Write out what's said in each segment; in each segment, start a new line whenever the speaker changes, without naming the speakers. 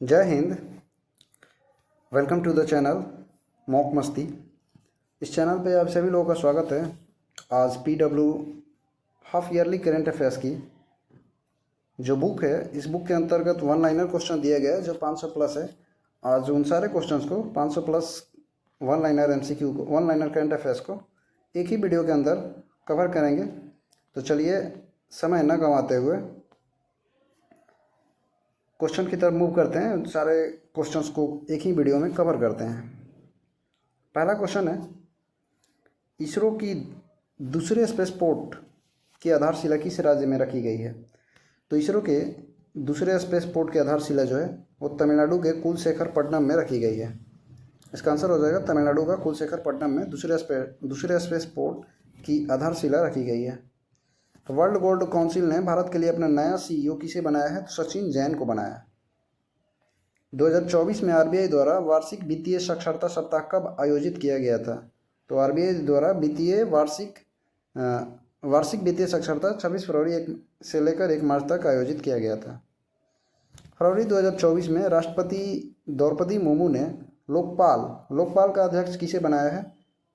जय हिंद। Welcome to the channel mock Masti. इस चैनल पे आप सभी लोगों का स्वागत है। आज PW half yearly current affairs की जो बुक है, इस बुक के अंतर्गत वन लाइनर क्वेश्चन दिया गया है जो 500 प्लस है। आज उन सारे क्वेश्चंस को 500 प्लस वन लाइनर एमसीक्यू को, वन लाइनर करेंट अफेयर्स को एक ही वीडियो के अंदर कवर करेंगे। तो चलिए समय न गंवाते हुए क्वेश्चन की तरफ मूव करते हैं। सारे क्वेश्चंस को एक ही वीडियो में कवर करते हैं। पहला क्वेश्चन है, इसरो की दूसरे स्पेसपोर्ट की आधारशिला किस राज्य में रखी गई है? तो इसरो के दूसरे स्पेसपोर्ट की आधारशिला जो है वो तमिलनाडु के कुलशेखरपट्टनम में रखी गई है। इसका आंसर हो जाएगा तमिलनाडु का कुलशेखरपट्टनम में दूसरे स्पेसपोर्ट की आधारशिला रखी गई है। वर्ल्ड गोल्ड काउंसिल ने भारत के लिए अपना नया सीईओ किसे बनाया है? तो सचिन जैन को बनाया। 2024 में आरबीआई द्वारा वार्षिक वित्तीय साक्षरता सप्ताह कब आयोजित किया गया था? तो आरबीआई द्वारा वार्षिक वित्तीय साक्षरता 26 फरवरी से लेकर 1 मार्च तक आयोजित किया गया था। फरवरी 2024 में राष्ट्रपति द्रौपदी मुर्मू ने लोकपाल का अध्यक्ष किसे बनाया है?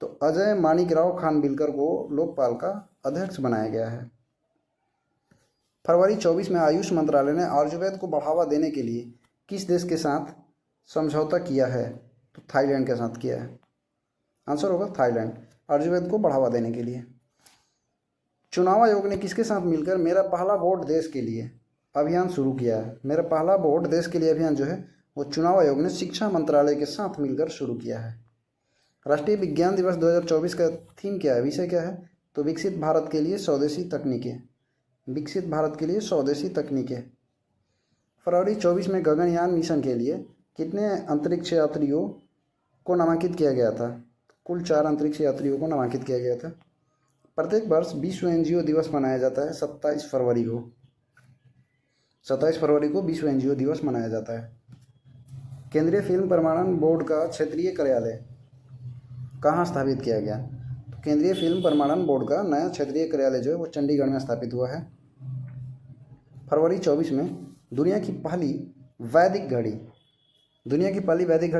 तो अजय माणिकराव खानविलकर को लोकपाल का अध्यक्ष बनाया गया है। फरवरी 24 में आयुष मंत्रालय ने आयुर्वेद को बढ़ावा देने के लिए किस देश के साथ समझौता किया है? तो थाईलैंड के साथ किया है। आंसर होगा थाईलैंड, आयुर्वेद को बढ़ावा देने के लिए। चुनाव आयोग ने किसके साथ मिलकर मेरा पहला वोट देश के लिए अभियान शुरू किया है? मेरा पहला वोट देश के लिए अभियान जो है वो चुनाव आयोग ने शिक्षा मंत्रालय के साथ मिलकर शुरू किया है। राष्ट्रीय विज्ञान दिवस 2024 का थीम क्या है, विषय क्या है? तो विकसित भारत के लिए स्वदेशी तकनीकें। विकसित भारत के लिए स्वदेशी तकनीकें। फरवरी 24 में गगनयान मिशन के लिए कितने अंतरिक्ष यात्रियों को नामांकित किया गया था? कुल 4 अंतरिक्ष यात्रियों को नामांकित किया गया था। प्रत्येक वर्ष विश्व एनजीओ दिवस मनाया जाता है 27 फरवरी को। 27 फरवरी को विश्व एनजीओ दिवस मनाया जाता है। केंद्रीय फिल्म प्रमाणन बोर्ड का क्षेत्रीय कार्यालय कहाँ स्थापित किया गया? तो केंद्रीय फिल्म प्रमाणन बोर्ड का नया क्षेत्रीय कार्यालय जो है वो चंडीगढ़ में स्थापित हुआ है। फरवरी 24 में दुनिया की पहली वैदिक घड़ी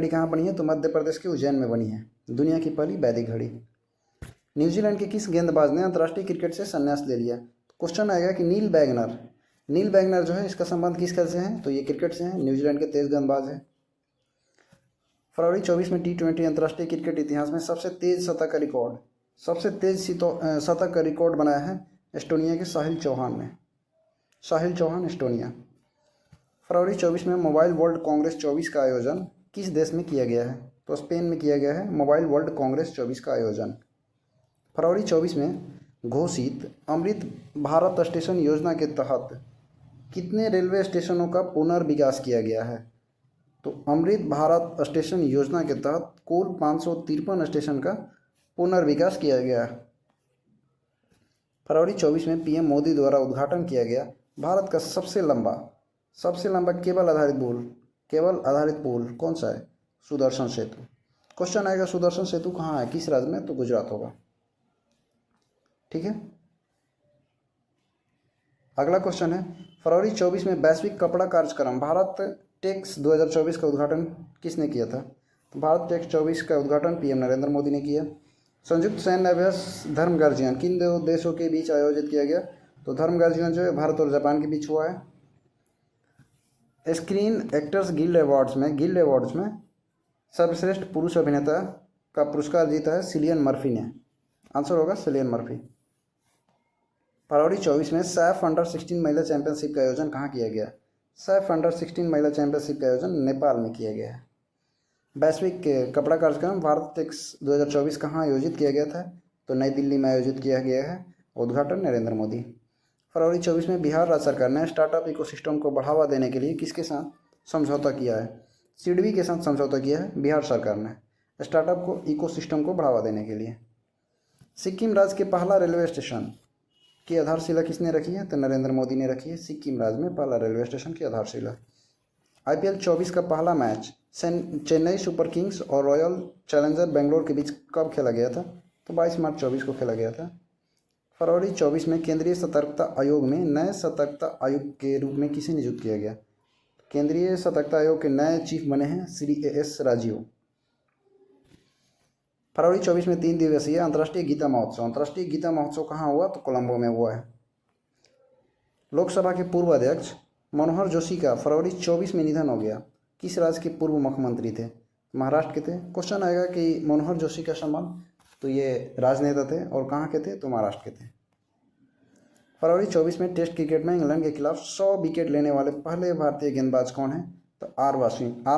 कहाँ बनी है? तो मध्य प्रदेश के उज्जैन में बनी है दुनिया की पहली वैदिक घड़ी। न्यूजीलैंड के किस गेंदबाज ने अंतर्राष्ट्रीय क्रिकेट से संन्यास ले लिया? क्वेश्चन आएगा कि नील बैगनर जो है इसका संबंध किस खेल से है? तो ये क्रिकेट से है। न्यूजीलैंड के तेज गेंदबाज है। फरवरी 24 में T20 अंतर्राष्ट्रीय क्रिकेट इतिहास में सबसे तेज शतक का रिकॉर्ड बनाया है एस्टोनिया के साहिल चौहान एस्टोनिया। फरवरी 24 में मोबाइल वर्ल्ड कांग्रेस 24 का आयोजन किस देश में किया गया है? तो स्पेन में किया गया है मोबाइल वर्ल्ड कांग्रेस 24 का आयोजन। फरवरी 24 में घोषित अमृत भारत स्टेशन योजना के तहत कितने रेलवे स्टेशनों का पुनर्विकास किया गया है? तो अमृत भारत स्टेशन योजना के तहत कुल 553 स्टेशन का पुनर्विकास किया गया। फरवरी 24 में पीएम मोदी द्वारा उद्घाटन किया गया भारत का सबसे लंबा केबल आधारित पुल कौन सा है? सुदर्शन सेतु। क्वेश्चन आएगा सुदर्शन सेतु कहाँ है, किस राज्य में? तो गुजरात होगा। ठीक है। अगला क्वेश्चन है, फरवरी 24 में वैश्विक कपड़ा कार्यक्रम भारत टेक्स 2024 का उद्घाटन किसने किया था? तो भारत टेक्स 24 का उद्घाटन पीएम नरेंद्र मोदी ने किया। संयुक्त सैन्य अभ्यास धर्म गार्जियन किन दो देशों के बीच आयोजित किया गया? तो धर्म गार्जियन जो है भारत और जापान के बीच हुआ है। स्क्रीन एक्टर्स गिल्ड अवार्ड्स में सर्वश्रेष्ठ पुरुष अभिनेता का पुरस्कार जीता है सिलियन मर्फी ने। आंसर होगा सिलियन मर्फी। फरवरी 24 में सैफ अंडर 16 महिला चैंपियनशिप का आयोजन कहाँ किया गया? सैफ अंडर 16 महिला चैंपियनशिप का आयोजन नेपाल में किया गया है। वैश्विक कपड़ा कार्यक्रम भारत टेक्स 2024 कहाँ आयोजित किया गया था? तो नई दिल्ली में आयोजित किया गया है। उद्घाटन नरेंद्र मोदी। फरवरी 24 में बिहार राज्य सरकार ने स्टार्टअप इकोसिस्टम को बढ़ावा देने के लिए किसके साथ समझौता किया है? सिडबी के साथ समझौता किया है बिहार सरकार ने स्टार्टअप को इकोसिस्टम को बढ़ावा देने के लिए। सिक्किम राज्य के पहला रेलवे स्टेशन की आधारशिला किसने रखी है? तो नरेंद्र मोदी ने रखी है सिक्किम राज्य में पहला रेलवे स्टेशन की आधारशिला। IPL 24 का पहला मैच चेन्नई सुपर किंग्स और रॉयल चैलेंजर बेंगलोर के बीच कब खेला गया था? तो 22 मार्च 24 को खेला गया था। फरवरी 24 में केंद्रीय सतर्कता आयोग में नए सतर्कता आयुक्त के रूप में किसे नियुक्त किया गया? केंद्रीय सतर्कता आयोग के नए चीफ बने हैं श्री एस राजीव। फरवरी 24 में 3 दिवसीय अंतर्राष्ट्रीय गीता महोत्सव। अंतर्राष्ट्रीय गीता महोत्सव कहाँ हुआ? तो कोलंबो में हुआ है। लोकसभा के पूर्व अध्यक्ष मनोहर जोशी का फरवरी 24 में निधन हो गया। किस राज्य के पूर्व मुख्यमंत्री थे? महाराष्ट्र के थे। क्वेश्चन आएगा कि मनोहर जोशी का संबंध, तो ये राजनेता थे और कहाँ के थे? तो महाराष्ट्र के थे। फरवरी 24 में टेस्ट क्रिकेट में इंग्लैंड के खिलाफ 100 विकेट लेने वाले पहले भारतीय गेंदबाज कौन है? तो आर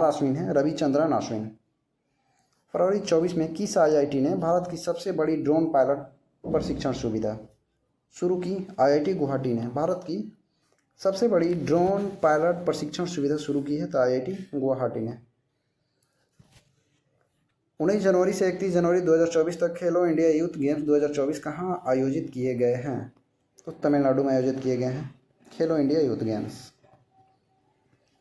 अश्विन है, रविचंद्रन अश्विन। फरवरी 24 में किस आईआईटी ने भारत की सबसे बड़ी ड्रोन पायलट प्रशिक्षण सुविधा शुरू की? आईआईटी गुवाहाटी ने भारत की सबसे बड़ी ड्रोन पायलट प्रशिक्षण सुविधा शुरू की है, तो आईआईटी गुवाहाटी ने। 19 जनवरी से 31 जनवरी 2024 तक खेलो इंडिया यूथ गेम्स 2024 कहाँ आयोजित किए गए हैं? तो तमिलनाडु में आयोजित किए गए हैं खेलो इंडिया यूथ गेम्स।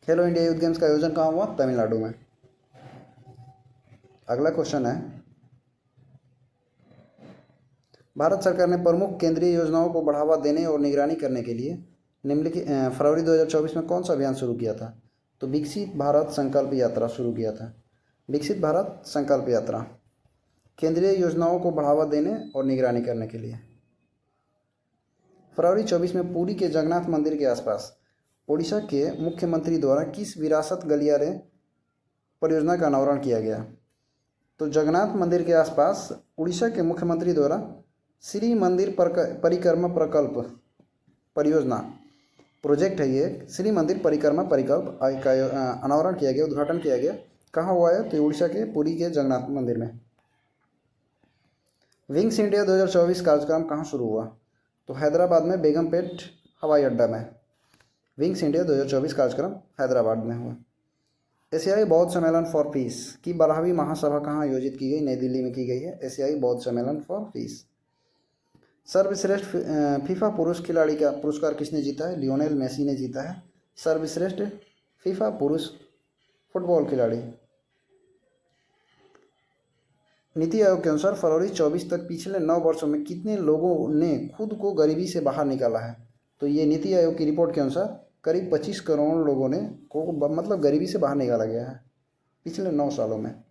खेलो इंडिया यूथ गेम्स का आयोजन कहाँ हुआ? तमिलनाडु में। अगला क्वेश्चन है, भारत सरकार ने प्रमुख केंद्रीय योजनाओं को बढ़ावा देने और निगरानी करने के लिए निम्नलिखित फरवरी 2024 में कौन सा अभियान शुरू किया था? तो विकसित भारत संकल्प यात्रा शुरू किया था। विकसित भारत संकल्प यात्रा केंद्रीय योजनाओं को बढ़ावा देने और निगरानी करने के लिए। फरवरी 24 में पुरी के जगन्नाथ मंदिर के आसपास ओडिशा के मुख्यमंत्री द्वारा किस विरासत गलियारे परियोजना का अनावरण किया गया? तो जगन्नाथ मंदिर के आसपास उड़ीसा के मुख्यमंत्री द्वारा श्री मंदिर परिक्रमा प्रकल्प परियोजना प्रोजेक्ट है ये, श्री मंदिर परिक्रमा प्रकल्प का अनावरण किया गया, उद्घाटन किया गया। कहाँ हुआ है? तो उड़ीसा के पुरी के जगन्नाथ मंदिर में। विंग्स इंडिया 2024 कार्यक्रम कहाँ शुरू हुआ? तो हैदराबाद में बेगमपेट हवाई अड्डा में। विंग्स इंडिया 2024 कार्यक्रम हैदराबाद में हुआ। एशियाई बौद्ध सम्मेलन फॉर पीस की 12वीं महासभा कहाँ आयोजित की गई? नई दिल्ली में की गई है एशियाई बौद्ध सम्मेलन फॉर पीस। सर्वश्रेष्ठ फीफा पुरुष खिलाड़ी का पुरस्कार किसने जीता है? लियोनेल मेसी ने जीता है सर्वश्रेष्ठ फीफा पुरुष फुटबॉल खिलाड़ी। नीति आयोग के अनुसार फरवरी 24 तक पिछले 9 वर्षों में कितने लोगों ने खुद को गरीबी से बाहर निकाला है? तो ये नीति आयोग की रिपोर्ट के अनुसार करीब 25 करोड़ लोगों ने मतलब गरीबी से बाहर निकाला गया है पिछले 9 सालों में।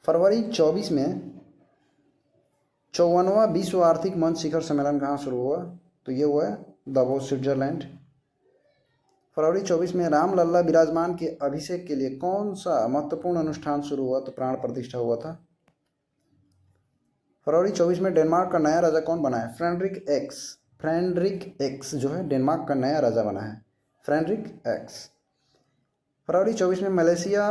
फरवरी 24 में 54वां विश्व आर्थिक मंच शिखर सम्मेलन कहाँ शुरू हुआ? तो ये हुआ है दावोस, स्विट्जरलैंड। फरवरी 24 में रामलल्ला विराजमान के अभिषेक के लिए कौन सा महत्वपूर्ण अनुष्ठान शुरू हुआ? तो प्राण प्रतिष्ठा हुआ था। फरवरी 24 में डेनमार्क का नया राजा कौन बना है? फ्रेडरिक एक्स जो है डेनमार्क का नया राजा बना है, फ्रेडरिक एक्स। फरवरी 24 में मलेशिया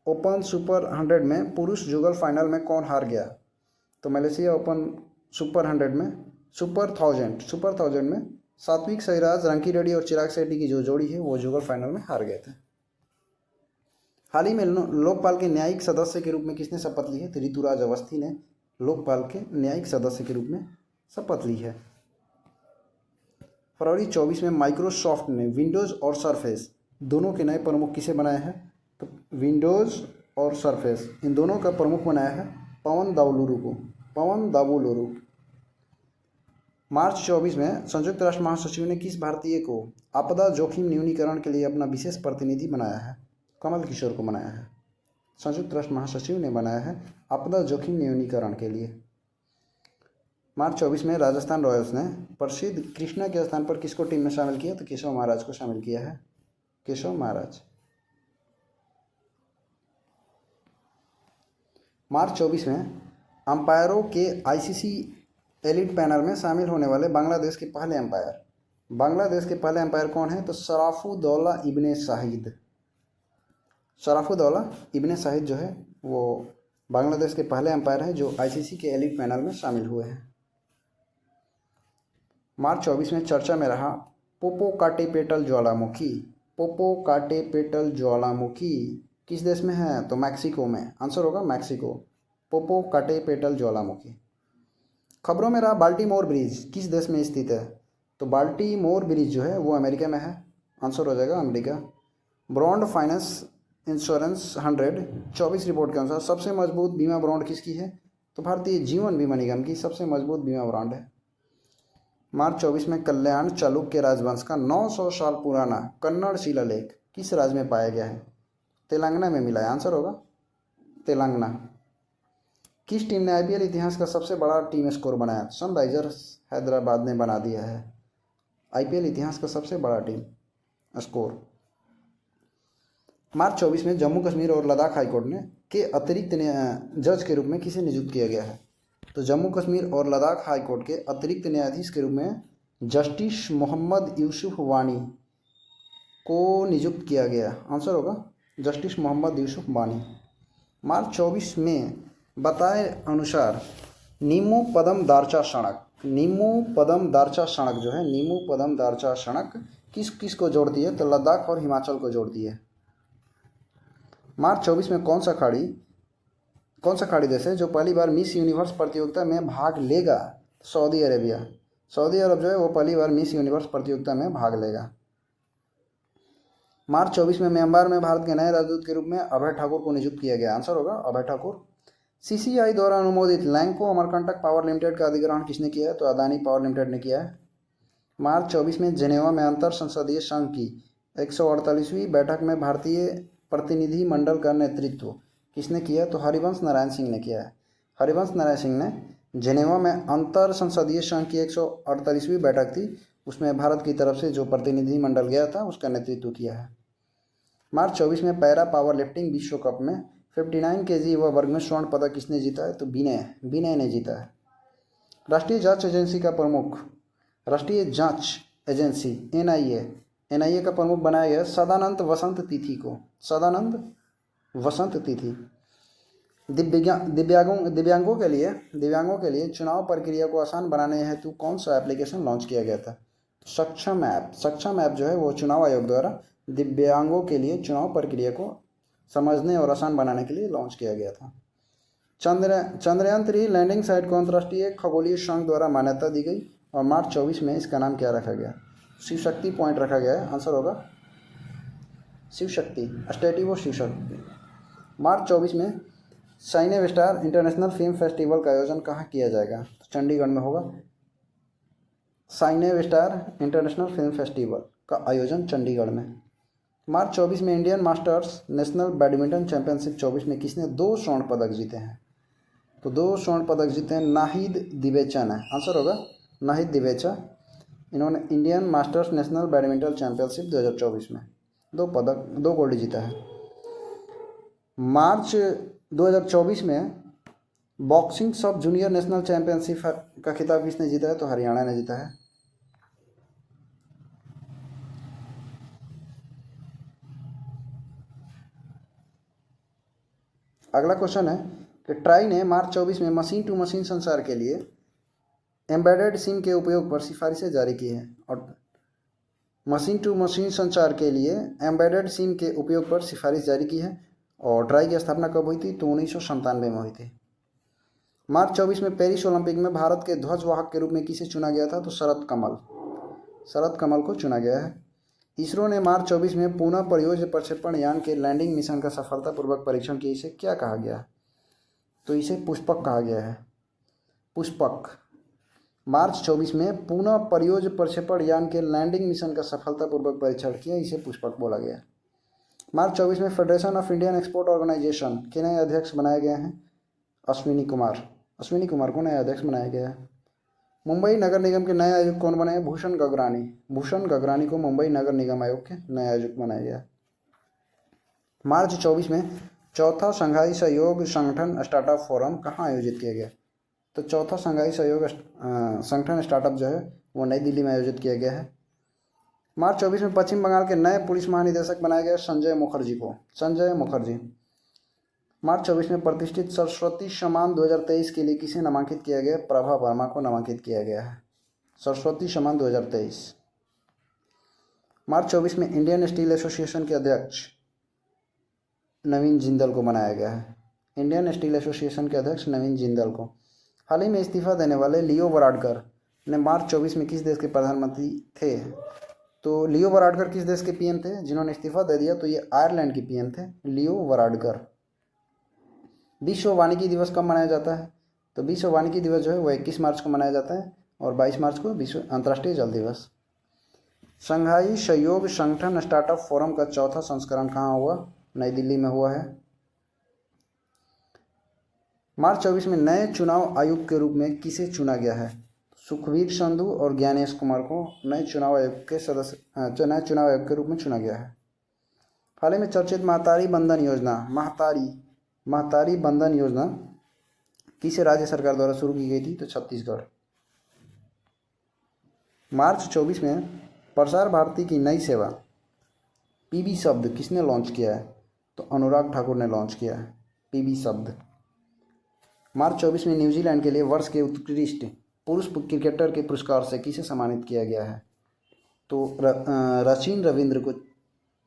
ओपन सुपर 100 में पुरुष जुगल फाइनल में कौन हार गया? तो मलेशिया ओपन सुपर 100 में सुपर थाउजेंड में सात्विक साईराज, रंकी रेड्डी और चिराग शेट्टी की जो जोड़ी है वो जुगल फाइनल में हार गए थे। हाल ही में लोकपाल के न्यायिक सदस्य के रूप में किसने शपथ ली है? तो ऋतुराज अवस्थी ने लोकपाल के न्यायिक सदस्य के रूप में शपथ ली है। फरवरी 24 में माइक्रोसॉफ्ट ने विंडोज़ और सरफेस दोनों के नए प्रमुख किसे बनाया है? तो विंडोज़ और सरफेस इन दोनों का प्रमुख बनाया है पवन दावुलुरु। मार्च 24 में संयुक्त राष्ट्र महासचिव ने किस भारतीय को आपदा जोखिम न्यूनीकरण के लिए अपना विशेष प्रतिनिधि बनाया है? कमल किशोर को बनाया है। संयुक्त राष्ट्र महासचिव ने बनाया है आपदा जोखिम न्यूनीकरण के लिए। मार्च 24 में राजस्थान रॉयल्स ने प्रसिद्ध कृष्णा के स्थान पर किसको टीम में शामिल किया? तो केशव महाराज को शामिल किया है, केशव महाराज। मार्च 24 में अंपायरों के आईसीसी एलिट पैनल में शामिल होने वाले बांग्लादेश के पहले अंपायर कौन है? तो शराफुद्दौला इब्ने शाहिद जो है वो बांग्लादेश के पहले अंपायर हैं जो आईसीसी के एलिट पैनल में शामिल हुए हैं। मार्च 24 में चर्चा में रहा पोपोकाटेपेटल ज्वालामुखी किस देश में है? तो मैक्सिको में। आंसर होगा मैक्सिको, पोपोकाटेपेटल ज्वालामुखी। खबरों में रहा बाल्टीमोर ब्रिज किस देश में स्थित है? तो बाल्टीमोर ब्रिज जो है वो अमेरिका में है। आंसर हो जाएगा America. Brand finance insurance 124 report के अनुसार सबसे मजबूत बीमा ब्रांड किसकी है? तो भारतीय जीवन बीमा निगम की सबसे मजबूत बीमा ब्रांड है। मार्च 24 में कल्याण चालुक्य राजवंश का 900 साल पुराना कन्नड़ शिलालेख किस राज्य में पाया गया है? तेलंगाना में मिला है। आंसर होगा तेलंगाना। किस टीम ने आईपीएल इतिहास का सबसे बड़ा टीम स्कोर बनाया? सनराइजर्स हैदराबाद ने बना दिया है आईपीएल इतिहास का सबसे बड़ा टीम स्कोर। मार्च 24 में जम्मू कश्मीर और लद्दाख हाईकोर्ट ने के अतिरिक्त जज के रूप में किसे नियुक्त किया गया है? तो जम्मू कश्मीर और लद्दाख हाईकोर्ट के अतिरिक्त न्यायाधीश के रूप में जस्टिस मोहम्मद यूसुफ वानी को नियुक्त किया गया। आंसर होगा जस्टिस मोहम्मद यूसुफ वानी। मार्च 24 में बताए अनुसार नीमू पदम दारचा सड़क जो है नीमू पदम दारचा सड़क किस किस को जोड़ती है? तो लद्दाख और हिमाचल को जोड़ती है। मार्च 24 में कौन सा खाड़ी देश है जो पहली बार मिस यूनिवर्स प्रतियोगिता में भाग लेगा? Saudi Arabia. सऊदी अरब जो है वो पहली बार मिस यूनिवर्स प्रतियोगिता में भाग लेगा। मार्च 24 में म्यांमार में भारत के नए राजदूत के रूप में अभय ठाकुर को नियुक्त किया गया। आंसर होगा अभय ठाकुर। सीसीआई द्वारा अनुमोदित लैंको अमरकंटक पावर लिमिटेड का अधिग्रहण किसने किया है? तो अदानी पावर लिमिटेड ने किया है। मार्च 24 में जेनेवा में अंतर संसदीय संघ की 148वीं बैठक में भारतीय प्रतिनिधि मंडल का नेतृत्व किसने किया? तो हरिवंश नारायण सिंह ने किया है। हरिवंश नारायण सिंह ने जेनेवा में अंतर संसदीय संघ की 148वीं बैठक थी, उसमें भारत की तरफ से जो प्रतिनिधि मंडल गया था उसका नेतृत्व किया है। मार्च 24 में पैरा पावर लिफ्टिंग विश्व कप में 59 केजी व वर्ग में स्वर्ण पदक किसने जीता है? तो विनय ने जीता है। राष्ट्रीय जांच एजेंसी एनआईए का प्रमुख बनाया गया सदानंद वसंत तिथि को। सदानंद वसंत तिथि। दिव्यांगों के लिए चुनाव प्रक्रिया को आसान बनाने हेतु कौन सा एप्लीकेशन लॉन्च किया गया था? सक्षम ऐप जो है वो चुनाव आयोग द्वारा दिव्यांगों के लिए चुनाव प्रक्रिया को समझने और आसान बनाने के लिए लॉन्च किया गया था। चंद्रयान 3 लैंडिंग साइट को अंतर्राष्ट्रीय खगोलीय संघ द्वारा मान्यता दी गई और मार्च 24 में इसका नाम क्या रखा गया? शिव शक्ति पॉइंट रखा गया है। आंसर होगा शिव शक्ति, स्टैट्यू ऑफ शिव शक्ति। मार्च 24 में साइने स्टार इंटरनेशनल फिल्म फेस्टिवल का आयोजन कहाँ किया जाएगा? तो चंडीगढ़ में होगा। साइने स्टार इंटरनेशनल फिल्म फेस्टिवल का आयोजन चंडीगढ़ में। मार्च 24 में Indian masters national badminton championship 24 में किसने 2 स्वर्ण पदक जीते हैं? तो 2 स्वर्ण पदक जीते हैं नाहिद दिवेचा ने। आंसर होगा नाहिद दिवेचा। इन्होंने Indian masters national badminton championship 2024 में 2 गोल्ड जीता है। मार्च 2024 में बॉक्सिंग सब जूनियर नेशनल चैंपियनशिप का खिताब किसने जीता है? तो हरियाणा ने जीता है। अगला क्वेश्चन है कि ट्राई ने मार्च 24 में मशीन टू मशीन संचार के लिए एम्बेडेड सिम के उपयोग पर सिफारिशें जारी की है। और मशीन टू मशीन संचार के लिए एम्बेडेड सिम के उपयोग पर सिफारिश जारी की है। और ट्राई की स्थापना कब हुई थी? तो 1997 में हुई थी। मार्च 24 में पेरिस ओलंपिक में भारत के ध्वजवाहक के रूप में किसे चुना गया था? तो शरद कमल को चुना गया है। इसरो ने मार्च 24 में पुनः प्रयोज्य प्रक्षेपण यान के लैंडिंग मिशन का सफलतापूर्वक परीक्षण किया। इसे क्या कहा गया? तो इसे पुष्पक कहा गया है। पुष्पक। मार्च 24 में पुनः प्रयोज्य प्रक्षेपण यान के लैंडिंग मिशन का सफलतापूर्वक परीक्षण किया, इसे पुष्पक बोला गया। मार्च 24 में federation of Indian export organisation के नए अध्यक्ष बनाए गए हैं अश्विनी कुमार को नया अध्यक्ष बनाया गया है। मुंबई नगर निगम के नए आयुक्त कौन बने? भूषण गगरानी को मुंबई नगर निगम आयोग के नए आयुक्त बनाया गया। मार्च 24 में चौथा शंघाई सहयोग संगठन स्टार्टअप फोरम कहाँ आयोजित किया गया? तो चौथा शंघाई सहयोग संगठन स्टार्टअप जो है वो नई दिल्ली में आयोजित किया गया है। मार्च 24 में पश्चिम बंगाल के नए पुलिस महानिदेशक बनाया गया संजय मुखर्जी। मार्च 24 में प्रतिष्ठित सरस्वती सम्मान 2023 के लिए किसे नामांकित किया गया? प्रभा वर्मा को नामांकित किया गया है सरस्वती सम्मान 2023। मार्च 24 में इंडियन स्टील एसोसिएशन के अध्यक्ष नवीन जिंदल को बनाया गया है। इंडियन स्टील एसोसिएशन के अध्यक्ष नवीन जिंदल को। हाल ही में इस्तीफा देने वाले लियो वराडकर ने मार्च 24 में किस देश के प्रधानमंत्री थे? तो लियो वराडकर किस देश के पीएम थे जिन्होंने इस्तीफा दे दिया? तो ये आयरलैंड के पीएम थे लियो वराडकर। विश्व वानिकी दिवस कब मनाया जाता है? तो विश्व वानिकी दिवस जो है वो 21 मार्च को मनाया जाता है और 22 मार्च को विश्व अंतर्राष्ट्रीय जल दिवस। शंघाई सहयोग संगठन स्टार्टअप फोरम का चौथा संस्करण कहाँ हुआ? नई दिल्ली में हुआ है। मार्च 24 में नए चुनाव आयुक्त के रूप में किसे चुना गया है? सुखबीर संधू और ज्ञानेश कुमार को नए चुनाव आयोग के रूप में चुना गया है। हाल ही में चर्चित महतारी बंधन योजना किस राज्य सरकार द्वारा शुरू की गई थी? तो छत्तीसगढ़। मार्च 24 में प्रसार भारती की नई सेवा पीबी शब्द किसने लॉन्च किया है? तो अनुराग ठाकुर ने लॉन्च किया है पीबी शब्द। मार्च 24 में न्यूजीलैंड के लिए वर्ष के उत्कृष्ट पुरुष क्रिकेटर के पुरस्कार से किसे सम्मानित किया गया है? तो सचिन रविंद्र को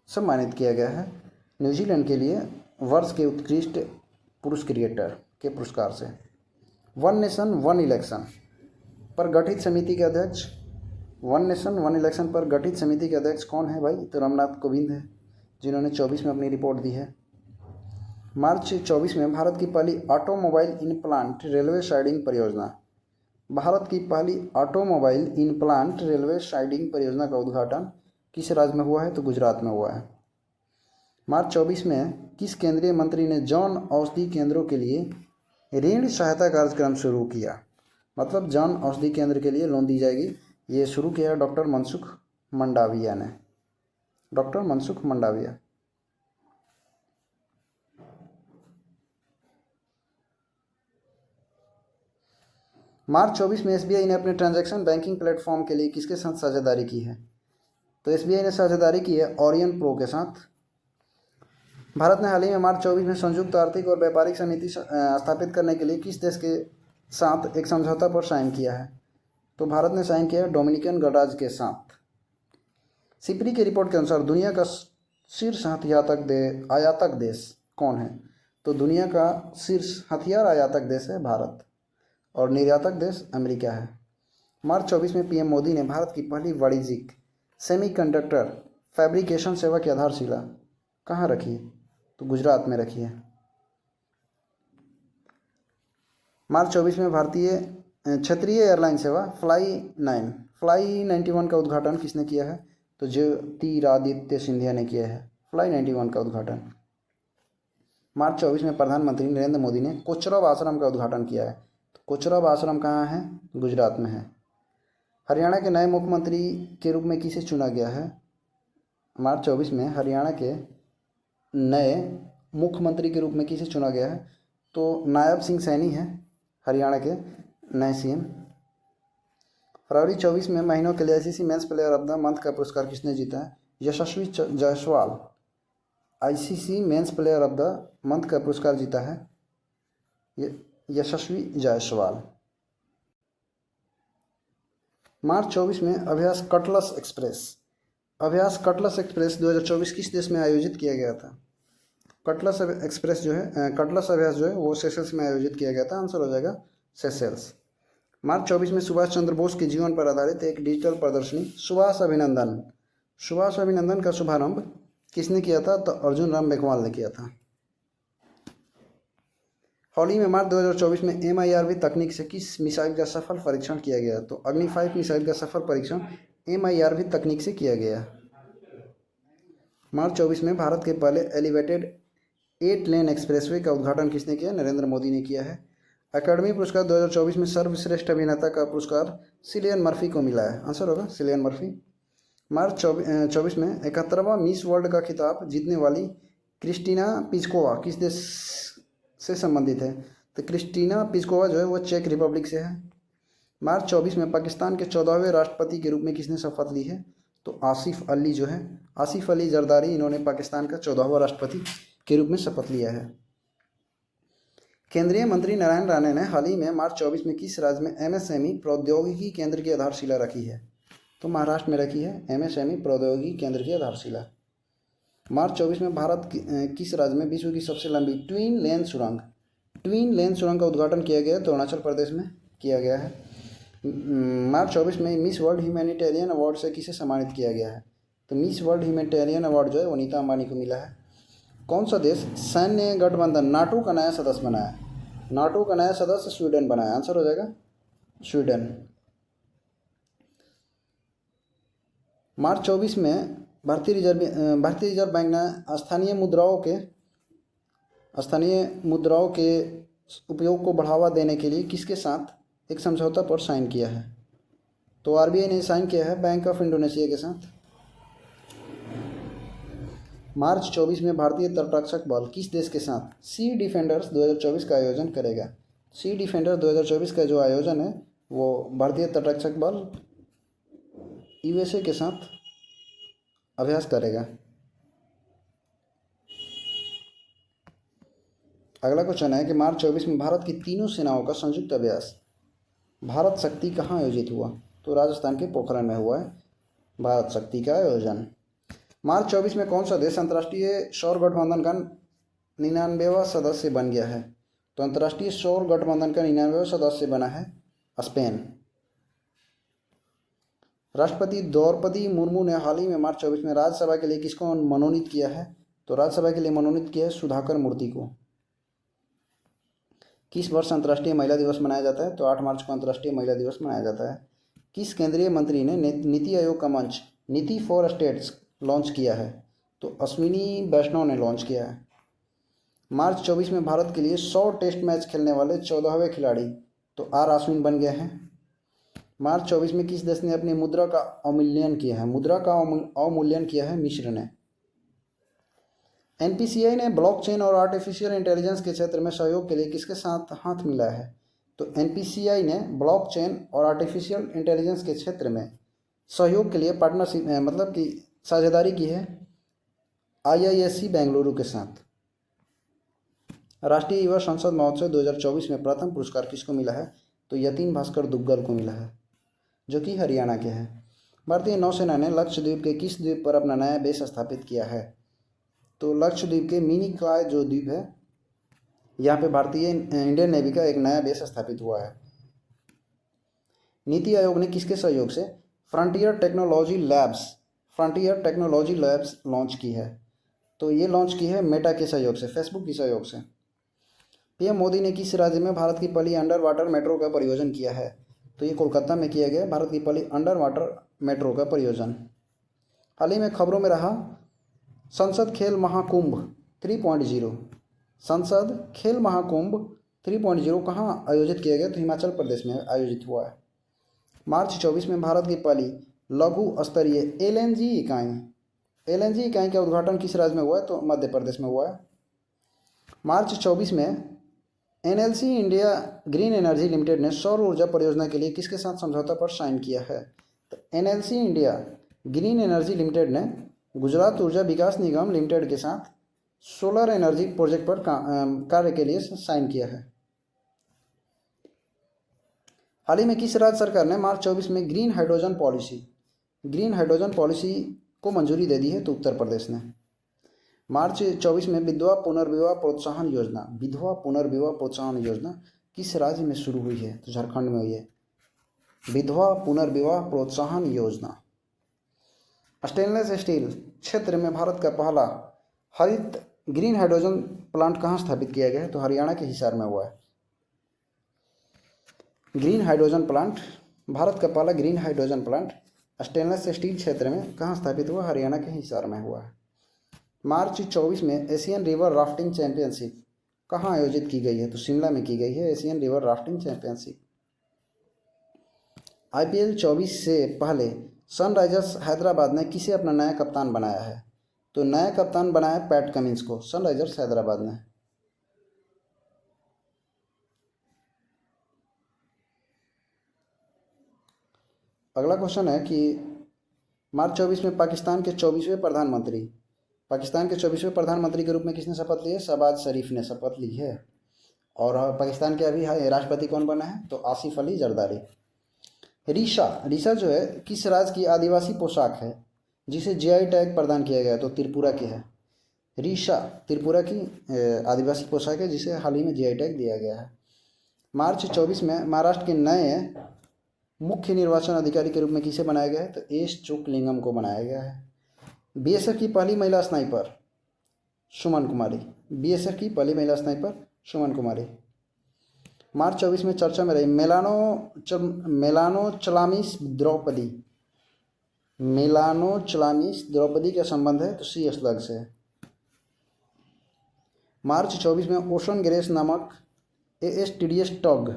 सम्मानित किया गया है न्यूजीलैंड के लिए वर्ष के उत्कृष्ट पुरुष क्रिकेटर के पुरस्कार से। वन नेशन वन इलेक्शन पर गठित समिति के अध्यक्ष कौन है भाई? तो रामनाथ कोविंद है, जिन्होंने 24 में अपनी रिपोर्ट दी है। मार्च 24 में भारत की पहली automobile in plant railway siding परियोजना का उद्घाटन किस राज्य में हुआ है? तो गुजरात में हुआ है। मार्च 24 में किस केंद्रीय मंत्री ने जन औषधि केंद्रों के लिए ऋण सहायता कार्यक्रम शुरू किया? मतलब जन औषधि केंद्र के लिए लोन दी जाएगी, ये शुरू किया डॉक्टर मनसुख मंडाविया ने। मार्च 24 में एसबीआई ने अपने ट्रांजैक्शन बैंकिंग प्लेटफॉर्म के लिए किसके साथ साझेदारी की है? तो एसबीआई ने साझेदारी की है ओरियन प्रो के साथ। भारत ने हाल ही में मार्च 24 में संयुक्त आर्थिक और व्यापारिक समिति स्थापित करने के लिए किस देश के साथ एक समझौता पर साइन किया है? तो भारत ने साइन किया है डोमिनिकन गणराज्य के साथ। सिपरी की रिपोर्ट के अनुसार दुनिया का शीर्ष आयातक देश कौन है? तो दुनिया का शीर्ष हथियार आयातक देश है भारत और निर्यातक देश अमेरिका है। मार्च 24 में पीएम मोदी ने भारत की पहली वाणिज्यिक सेमीकंडक्टर फैब्रिकेशन सेवा की आधारशिला कहाँ रखी? तो गुजरात में रखी है। मार्च 24 में भारतीय क्षेत्रीय एयरलाइन सेवा फ्लाई 91 का उद्घाटन किसने किया है? तो ज्योतिरादित्य सिंधिया ने किया है फ्लाई 91 का उद्घाटन। मार्च 24 में प्रधानमंत्री नरेंद्र मोदी ने कोचरब आश्रम का उद्घाटन किया है। तो कोचरब आश्रम कहाँ है? गुजरात में है। हरियाणा के नए मुख्यमंत्री के रूप में किसे चुना गया है? मार्च 24 में हरियाणा के नए मुख्यमंत्री के रूप में किसे चुना गया है? तो नायब सिंह सैनी है हरियाणा के नए सीएम। फरवरी 24 में महिलाओं के लिए ICC men's player of the month का पुरस्कार किसने जीता है? Yashasvi Jaiswal ICC men's player of the month का पुरस्कार जीता है यशस्वी जायसवाल। मार्च 24 में अभ्यास कटलस एक्सप्रेस 2024 किस देश में आयोजित किया गया था? कटलस अभ्यास जो है वो सेशल्स में आयोजित किया गया था। आंसर हो जाएगा सेशल्स। मार्च 24 में सुभाष चंद्र बोस के जीवन पर आधारित एक डिजिटल प्रदर्शनी सुभाष अभिनंदन का शुभारंभ किसने किया था? तो अर्जुन राम मेघवाल ने किया था। हाल ही में मार्च 2024 में MIRV तकनीक से किस मिसाइल का सफल परीक्षण किया गया? तो अग्नि 5 मिसाइल का सफल परीक्षण MIRV तकनीक से किया गया। मार्च 24 में भारत के पहले एलिवेटेड 8 लेन एक्सप्रेसवे का उद्घाटन किसने किया? नरेंद्र मोदी ने किया है। अकादमी पुरस्कार 2024 में सर्वश्रेष्ठ अभिनेता का पुरस्कार सिलियन मर्फी को मिला है। आंसर होगा सिलियन मर्फी। मार्च 24 में 71वां मिस वर्ल्ड का खिताब जीतने वाली क्रिस्टीना पिस्कोवा किस देश से संबंधित है? तो क्रिस्टीना पिस्कोवा जो है वो चेक रिपब्लिक से है। मार्च 24 में पाकिस्तान के 14वें राष्ट्रपति के रूप में किसने शपथ ली है? तो आसिफ अली जरदारी, इन्होंने पाकिस्तान का 14वां राष्ट्रपति के रूप में शपथ लिया है। केंद्रीय मंत्री नारायण राणे ने हाल ही में मार्च 24 में किस राज्य में MSME प्रौद्योगिकी केंद्र की आधारशिला रखी है? तो महाराष्ट्र में रखी है MSME प्रौद्योगिकी केंद्र की आधारशिला। मार्च 24 में भारत किस राज्य में विश्व की सबसे लंबी ट्विन लेन सुरंग का उद्घाटन किया गया? तो अरुणाचल प्रदेश में किया गया है। मार्च 24 में मिस वर्ल्ड ह्यूमैनिटेरियन अवार्ड से किसे सम्मानित किया गया है? तो मिस वर्ल्ड ह्यूमैनिटेरियन अवार्ड जो है वो नीता अंबानी को मिला है। कौन सा देश सैन्य गठबंधन नाटो का नया सदस्य बनाया? नाटो का नया सदस्य स्वीडन बनाया। आंसर हो जाएगा स्वीडन। मार्च 24 में भारतीय रिजर्व बैंक ने स्थानीय मुद्राओं के उपयोग को बढ़ावा देने के लिए किसके साथ एक समझौता पर साइन किया है? तो आरबीआई ने साइन किया है बैंक ऑफ इंडोनेशिया के साथ। मार्च 24 में भारतीय तटरक्षक बल किस देश के साथ सी डिफेंडर्स 2024 का आयोजन करेगा? सी डिफेंडर 2024 का जो आयोजन है वो भारतीय तटरक्षक बल यूएसए के साथ अभ्यास करेगा। अगला क्वेश्चन है कि मार्च 24 में भारत की तीनों सेनाओं का संयुक्त अभ्यास भारत शक्ति कहाँ आयोजित हुआ? तो राजस्थान के पोखरण में हुआ है भारत शक्ति का आयोजन। मार्च 24 में कौन सा देश अंतर्राष्ट्रीय सौर गठबंधन का 99वां सदस्य बन गया है? तो अंतर्राष्ट्रीय सौर गठबंधन का 99वां सदस्य बना है स्पेन। राष्ट्रपति द्रौपदी मुर्मू ने हाल ही में मार्च 24 में राज्यसभा के लिए किसको मनोनीत किया है? तो राज्यसभा के लिए मनोनीत किया है सुधाकर मूर्ति को। किस वर्ष अंतर्राष्ट्रीय महिला दिवस मनाया जाता है? तो 8 मार्च को अंतर्राष्ट्रीय महिला दिवस मनाया जाता है। किस केंद्रीय मंत्री ने नीति आयोग का मंच नीति फॉर स्टेट्स लॉन्च किया है? तो अश्विनी वैष्णव ने लॉन्च किया है। मार्च 24 में भारत के लिए 100 टेस्ट मैच खेलने वाले 14वें खिलाड़ी तो आर अश्विन बन गए हैं। मार्च 24 में किस देश ने अपनी मुद्रा का अवमूल्यन किया है? मुद्रा का अवमूल्यन किया है मिस्र ने। एनपीसीआई ने ब्लॉकचेन और आर्टिफिशियल इंटेलिजेंस के क्षेत्र में सहयोग के लिए किसके साथ हाथ मिलाया है? तो एनपीसीआई ने ब्लॉकचेन और आर्टिफिशियल इंटेलिजेंस के क्षेत्र में सहयोग के लिए पार्टनरशिप मतलब कि साझेदारी की है आईआईएससी बेंगलुरु के साथ। राष्ट्रीय युवा संसद महोत्सव 2024 में प्रथम पुरस्कार किसको मिला है? तो यतीन भास्कर दुग्गल को मिला है जो कि हरियाणा के हैं। भारतीय नौसेना ने लक्षद्वीप के किस द्वीप पर अपना नया बेस स्थापित किया है? तो लक्षद्वीप के मिनिकॉय जो द्वीप है यहाँ पे भारतीय इंडियन नेवी का एक नया बेस स्थापित हुआ है। नीति आयोग ने किसके सहयोग से फ्रंटियर टेक्नोलॉजी लैब्स लॉन्च की है? तो ये लॉन्च की है मेटा के सहयोग से, फेसबुक के सहयोग से। पीएम मोदी ने किस राज्य में भारत की पहली अंडर वाटर मेट्रो का परियोजन किया है? तो ये कोलकाता में किया गया भारत की पहली अंडर वाटर मेट्रो का परियोजन। हाल ही में खबरों में रहा संसद खेल महाकुंभ 3.0। संसद खेल महाकुंभ 3.0 कहाँ आयोजित किया गया? तो हिमाचल प्रदेश में आयोजित हुआ है। मार्च 24 में भारत की पहली लघु स्तरीय एलएनजी इकाई का उद्घाटन किस राज्य में हुआ है? तो मध्य प्रदेश में हुआ है। मार्च 24 में NLC India green energy limited ने सौर ऊर्जा परियोजना के लिए किसके साथ समझौता पर साइन किया है? तो NLC India green energy limited ने गुजरात ऊर्जा विकास निगम लिमिटेड के साथ सोलर एनर्जी प्रोजेक्ट पर कार्य के लिए साइन किया है। हाल ही में किस राज्य सरकार ने मार्च 24 में ग्रीन हाइड्रोजन पॉलिसी को मंजूरी दे दी है? तो उत्तर प्रदेश ने। मार्च 24 में विधवा पुनर्विवाह प्रोत्साहन योजना किस राज्य में शुरू हुई है? तो झारखंड में हुई है विधवा पुनर्विवाह प्रोत्साहन योजना। स्टेनलेस स्टील क्षेत्र में भारत का पहला हरित ग्रीन हाइड्रोजन प्लांट कहाँ स्थापित किया गया है? तो हरियाणा के हिसार में हुआ है। ग्रीन हाइड्रोजन प्लांट, भारत का पहला green hydrogen plant stainless steel क्षेत्र में कहाँ स्थापित हुआ? हरियाणा के हिसार में हुआ है। मार्च 24 में एशियन रिवर राफ्टिंग चैंपियनशिप कहाँ आयोजित की गई है? तो शिमला में की गई है Asian river rafting championship. IPL 24 से पहले सनराइजर्स हैदराबाद ने किसे अपना नया कप्तान बनाया है? तो नया कप्तान बनाया पैट कमिंस को सनराइजर्स हैदराबाद ने। अगला क्वेश्चन है कि मार्च 24 में पाकिस्तान के 24वें प्रधानमंत्री के रूप में किसने शपथ ली है? शहबाज शरीफ ने शपथ ली है। और पाकिस्तान के अभी राष्ट्रपति कौन बना है? तो आसिफ अली जरदारी। रीशा जो है किस राज्य की आदिवासी पोशाक है जिसे जीआई टैग प्रदान किया गया? तो त्रिपुरा की है। रीशा त्रिपुरा की आदिवासी पोशाक है जिसे हाल ही में जीआई टैग दिया गया है। मार्च 24 में महाराष्ट्र के नए मुख्य निर्वाचन अधिकारी के रूप में किसे बनाया गया है? तो एस चोकलिंगम को बनाया गया है। बीएसएफ की पहली महिला स्नाइपर सुमन कुमारी। मार्च 24 में चर्चा में रही मेलानो चलामिस द्रौपदी मिलानो चलानिस द्रौपदी का संबंध है तो सी स्लग से। मार्च 24 में ओशन ग्रेस नामक ASTDS टॉग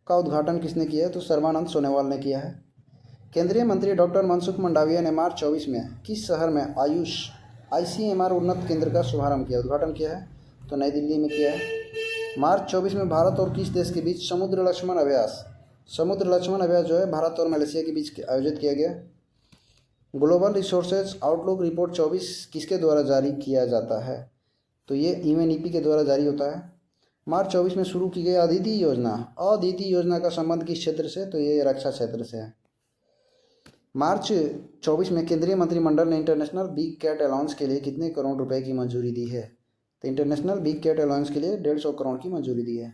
का उद्घाटन किसने किया है तो सर्बानंद सोनोवाल ने किया है। केंद्रीय मंत्री डॉक्टर मनसुख मंडाविया ने मार्च 24 में किस शहर में आयुष ICMR उन्नत केंद्र का शुभारंभ किया उद्घाटन किया है तो नई दिल्ली में किया है। मार्च 24 में भारत और किस देश के बीच समुद्र लक्ष्मण अभ्यास जो है भारत और मलेशिया के बीच आयोजित किया गया। ग्लोबल रिसोर्सेज आउटलुक रिपोर्ट 24 किसके द्वारा जारी किया जाता है तो ये UNEP के द्वारा जारी होता है। मार्च 24 में शुरू की गई अदिति योजना का संबंध किस क्षेत्र से तो ये रक्षा क्षेत्र से है। मार्च 24 में केंद्रीय मंत्रिमंडल ने इंटरनेशनल बिग कैट अलाउंस के लिए कितने करोड़ रुपए की मंजूरी दी है तो इंटरनेशनल बिग कैट अलाउंस के लिए 150 करोड़ की मंजूरी दी है।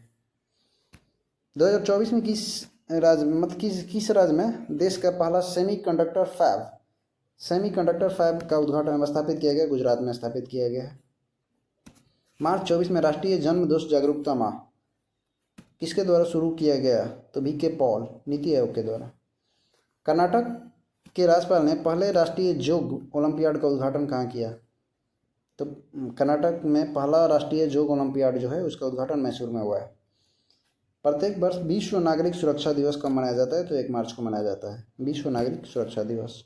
2024 में किस राज्य में देश का पहला सेमीकंडक्टर फैब का उद्घाटन स्थापित किया गया गुजरात में स्थापित किया गया है। मार्च 24 में राष्ट्रीय जन्म दोष जागरूकता माह किसके द्वारा शुरू किया गया तो VK पॉल नीति आयोग के द्वारा। कर्नाटक के राज्यपाल ने पहले राष्ट्रीय योग ओलंपियाड का उद्घाटन कहाँ किया तो कर्नाटक में पहला राष्ट्रीय योग ओलंपियाड जो है उसका उद्घाटन मैसूर में हुआ है। प्रत्येक वर्ष विश्व नागरिक सुरक्षा दिवस कब मनाया जाता है तो 1 मार्च को मनाया जाता है विश्व नागरिक सुरक्षा दिवस।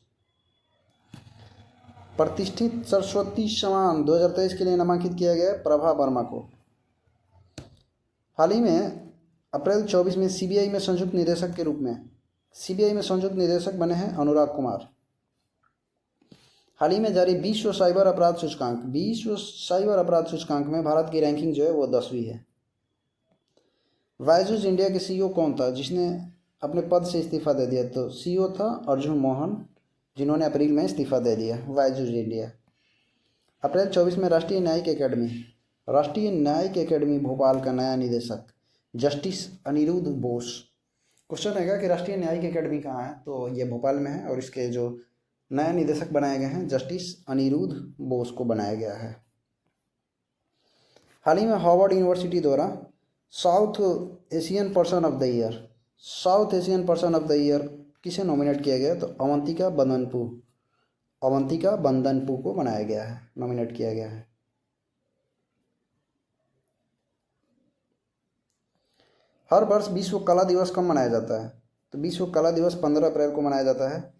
प्रतिष्ठित सरस्वती सम्मान 2023 के लिए नामांकित किया गया प्रभा वर्मा को। हाल ही में अप्रैल 24 में CBI में संयुक्त निदेशक बने हैं अनुराग कुमार। हाल ही में जारी विश्व साइबर अपराध सूचकांक में भारत की रैंकिंग जो है वो 10वीं है। बायजूस इंडिया के CEO कौन था जिसने अपने पद से इस्तीफा दे दिया तो CEO था अर्जुन मोहन जिन्होंने अप्रैल में इस्तीफा दे दिया बायजूस इंडिया। अप्रैल 24 में राष्ट्रीय न्यायिक एकेडमी भोपाल का नया निदेशक जस्टिस अनिरुद्ध बोस। क्वेश्चन रहेगा कि राष्ट्रीय न्यायिक एकेडमी कहाँ है तो ये भोपाल में है और इसके जो नए निदेशक बनाए गए हैं जस्टिस अनिरुद्ध बोस को बनाया गया है। हाल ही में हार्वर्ड यूनिवर्सिटी द्वारा south Asian person of the year किसे नॉमिनेट किया गया तो अवंतिका बंदनपू को नॉमिनेट किया गया है। हर वर्ष विश्व कला दिवस कब मनाया जाता है तो विश्व कला दिवस 15 अप्रैल को मनाया जाता है।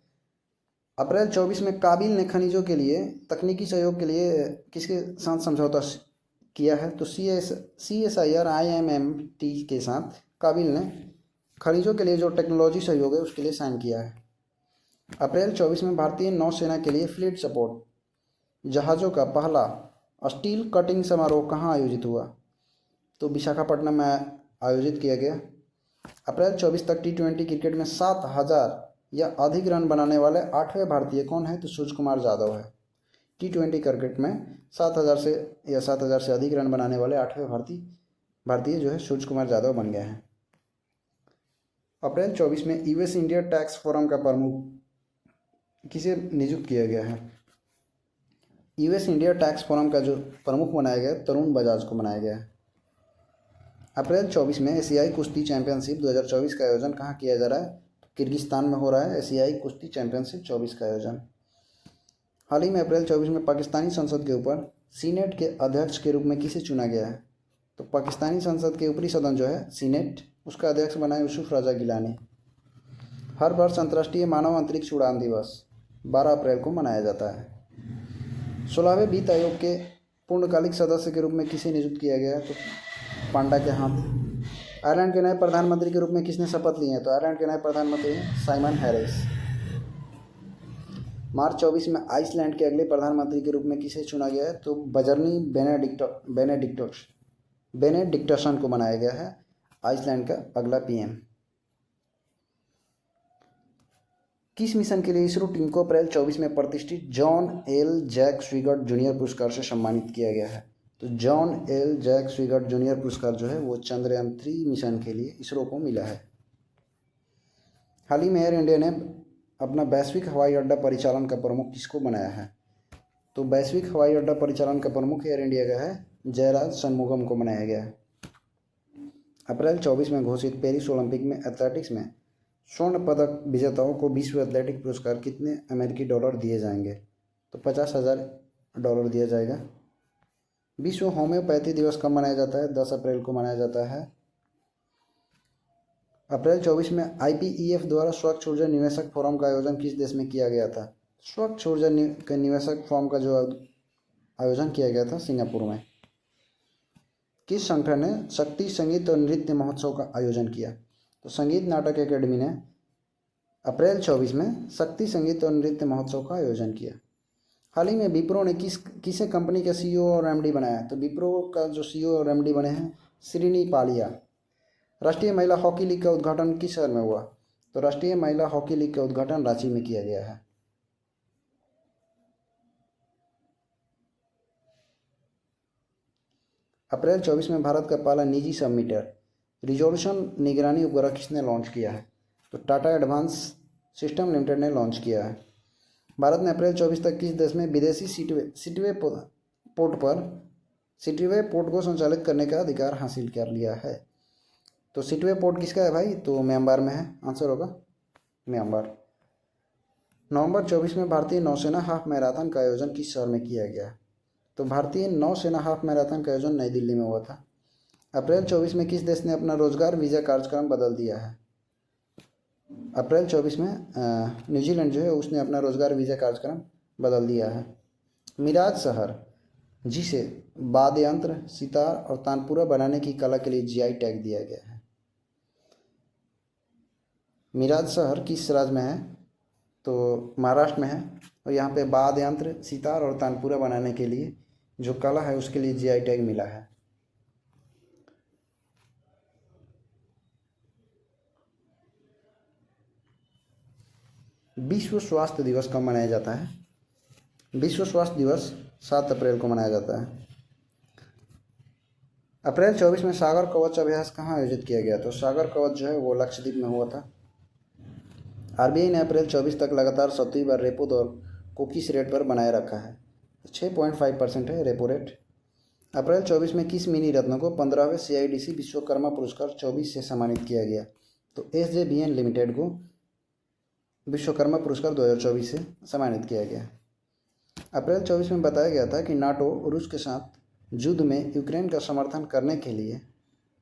अप्रैल 24 में काबिल ने खनिजों के लिए तकनीकी सहयोग के लिए किसके साथ समझौता किया है तो CSIR IMMT के साथ काबिल ने खनिजों के लिए जो टेक्नोलॉजी सहयोग है उसके लिए साइन किया है। अप्रैल 24 में भारतीय नौसेना के लिए फ्लीट सपोर्ट जहाज़ों का पहला स्टील कटिंग समारोह कहाँ आयोजित हुआ तो विशाखापट्टनम में आयोजित किया गया। अप्रैल 24 तक T20 क्रिकेट में 7000 या अधिक रन बनाने वाले 8वें भारतीय कौन है तो सूर्य कुमार यादव है। T20 क्रिकेट में 7000 से अधिक रन बनाने वाले 8वें भारतीय जो है सूर्य कुमार यादव बन गए हैं। अप्रैल 24 में US इंडिया टैक्स फोरम का प्रमुख किसे नियुक्त किया गया है। US इंडिया टैक्स फोरम का जो प्रमुख बनाया गया तरुण बजाज को बनाया गया है। अप्रैल 24 में एशियाई कुश्ती चैंपियनशिप 2024 का आयोजन कहाँ किया जा रहा है किर्गिस्तान में हो रहा है एशियाई कुश्ती चैंपियनशिप 24 का आयोजन। हाल ही में अप्रैल 24 में पाकिस्तानी संसद के ऊपर सीनेट के अध्यक्ष के रूप में किसे चुना गया है तो पाकिस्तानी संसद के ऊपरी सदन जो है सीनेट उसका अध्यक्ष बना है यूसुफ रजा गिलानी। हर वर्ष अंतर्राष्ट्रीय मानव अंतरिक्ष उड़ान दिवस 12 अप्रैल को मनाया जाता है। 16वें वित्त आयोग के पूर्णकालिक सदस्य के रूप में किसे नियुक्त किया गया है तो पांडा के हाथ। आयरलैंड के नए प्रधानमंत्री के रूप में किसने शपथ ली है तो आयरलैंड के नए प्रधानमंत्री हैं साइमन हैरिस। मार्च 24 में आइसलैंड के अगले प्रधानमंत्री के रूप में किसे चुना गया है तो बजरनी बेनेडिक्टसन को बनाया गया है आइसलैंड का अगला PM। किस मिशन के लिए इसरो टीम को अप्रैल 24 में प्रतिष्ठित जॉन एल जैक स्विगर्ट जूनियर पुरस्कार से सम्मानित किया गया है तो जॉन एल जैक स्विगर्ट जूनियर पुरस्कार जो है वो चंद्रयान 3 मिशन के लिए इसरो को मिला है। हाल ही में एयर इंडिया ने अपना वैश्विक हवाई अड्डा परिचालन का प्रमुख किसको बनाया है तो वैश्विक हवाई अड्डा परिचालन का प्रमुख एयर इंडिया का है जयराज षणमुगम को बनाया गया है। अप्रैल 24 में घोषित पेरिस ओलंपिक में एथलेटिक्स में स्वर्ण पदक विजेताओं को विश्व एथलेटिक पुरस्कार कितने अमेरिकी डॉलर दिए जाएंगे? तो $50,000 दिया जाएगा। विश्व होम्योपैथी दिवस कब मनाया जाता है? 10 अप्रैल को मनाया जाता है। अप्रैल 24 में IPEF द्वारा स्वच्छ ऊर्जा निवेशक फोरम का आयोजन किस देश में किया गया था? स्वच्छ ऊर्जा के निवेशक फोरम का जो आयोजन किया गया था सिंगापुर में। किस संगठन ने शक्ति संगीत और नृत्य महोत्सव का आयोजन किया? तो संगीत नाटक अकेडमी ने अप्रैल 24 में शक्ति संगीत और नृत्य महोत्सव का आयोजन किया। हाल ही में विप्रो ने किसे कंपनी का CEO और MD बनाया? तो विप्रो का जो CEO और MD बने हैं श्रीनी पालिया। राष्ट्रीय महिला हॉकी लीग का उद्घाटन किस शहर में हुआ? तो राष्ट्रीय महिला हॉकी लीग का उद्घाटन रांची में किया गया है। अप्रैल 24 में भारत का पहला निजी सबमीटर रिजोल्यूशन निगरानी उपग्रह किसने लॉन्च किया है? तो टाटा एडवांस सिस्टम लिमिटेड ने लॉन्च किया है। भारत ने अप्रैल 24 तक किस देश में विदेशी सीटवे पोर्ट को संचालित करने का अधिकार हासिल कर लिया है? तो सीटवे पोर्ट किसका है भाई? तो म्यांमार में है। आंसर होगा म्यांमार। नवंबर 24 में भारतीय नौसेना हाफ मैराथन का आयोजन किस शहर में किया गया? तो भारतीय नौसेना हाफ मैराथन का आयोजन नई दिल्ली में हुआ था। अप्रैल 24 में किस देश ने अपना रोजगार वीज़ा कार्यक्रम बदल दिया है? अप्रैल 24 में न्यूजीलैंड जो है उसने अपना रोजगार वीज़ा कार्यक्रम बदल दिया है। मिराज शहर जिसे वाद्य यंत्र, सितार और तानपुरा बनाने की कला के लिए GI टैग दिया गया है। मिराज शहर किस राज्य में है? तो महाराष्ट्र में है और यहाँ पे वाद्य यंत्र, सितार और तानपुरा बनाने के लिए जो कला है उसके लिए GI टैग मिला है। विश्व स्वास्थ्य दिवस कब मनाया जाता है? विश्व स्वास्थ्य दिवस 7 अप्रैल को मनाया जाता है। अप्रैल 24 में सागर कवच अभ्यास कहाँ आयोजित किया गया? तो सागर कवच जो है वो लक्षद्वीप में हुआ था। RBI ने अप्रैल 24 तक लगातार 7वीं बार रेपो दर को किस रेट पर बनाए रखा है? 6.5% है रेपो रेट। अप्रैल 24 में किस मिनी रत्न को 15वें CIDC विश्वकर्मा पुरस्कार 24 से सम्मानित किया गया? तो SJVN लिमिटेड को विश्वकर्मा पुरस्कार 2024 से सम्मानित किया गया। अप्रैल 24 में बताया गया था कि नाटो रूस के साथ युद्ध में यूक्रेन का समर्थन करने के लिए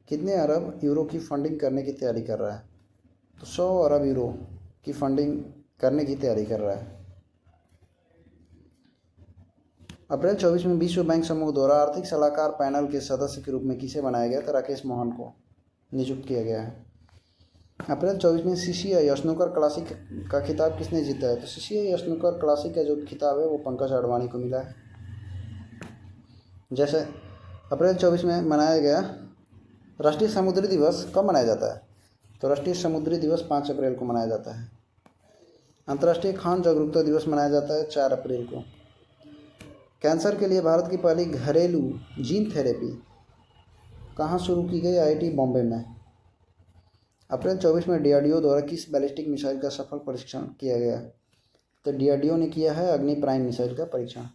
कितने अरब यूरो की फंडिंग करने की तैयारी कर रहा है? तो 100 अरब यूरो की फंडिंग करने की तैयारी कर रहा है। अप्रैल 24 में विश्व बैंक समूह द्वारा आर्थिक सलाहकार पैनल के सदस्य के रूप में किसे बनाया गया? तो राकेश मोहन को नियुक्त किया गया है। अप्रैल 24 में CCI स्नूकर क्लासिक का खिताब किसने जीता है? तो CCI स्नूकर क्लासिक का जो खिताब है वो पंकज अडवाणी को मिला है। जैसे अप्रैल 24 में मनाया गया राष्ट्रीय समुद्री दिवस कब मनाया जाता है? तो राष्ट्रीय समुद्री दिवस 5 अप्रैल को मनाया जाता है। अंतर्राष्ट्रीय खान जागरूकता दिवस मनाया जाता है 4 अप्रैल को। कैंसर के लिए भारत की पहली घरेलू जीन थेरेपी कहाँ शुरू की गई? IIT बॉम्बे में। अप्रैल 24 में DRDO द्वारा किस बैलिस्टिक मिसाइल का सफल परीक्षण किया गया? तो DRDO ने किया है अग्नि प्राइम मिसाइल का परीक्षण।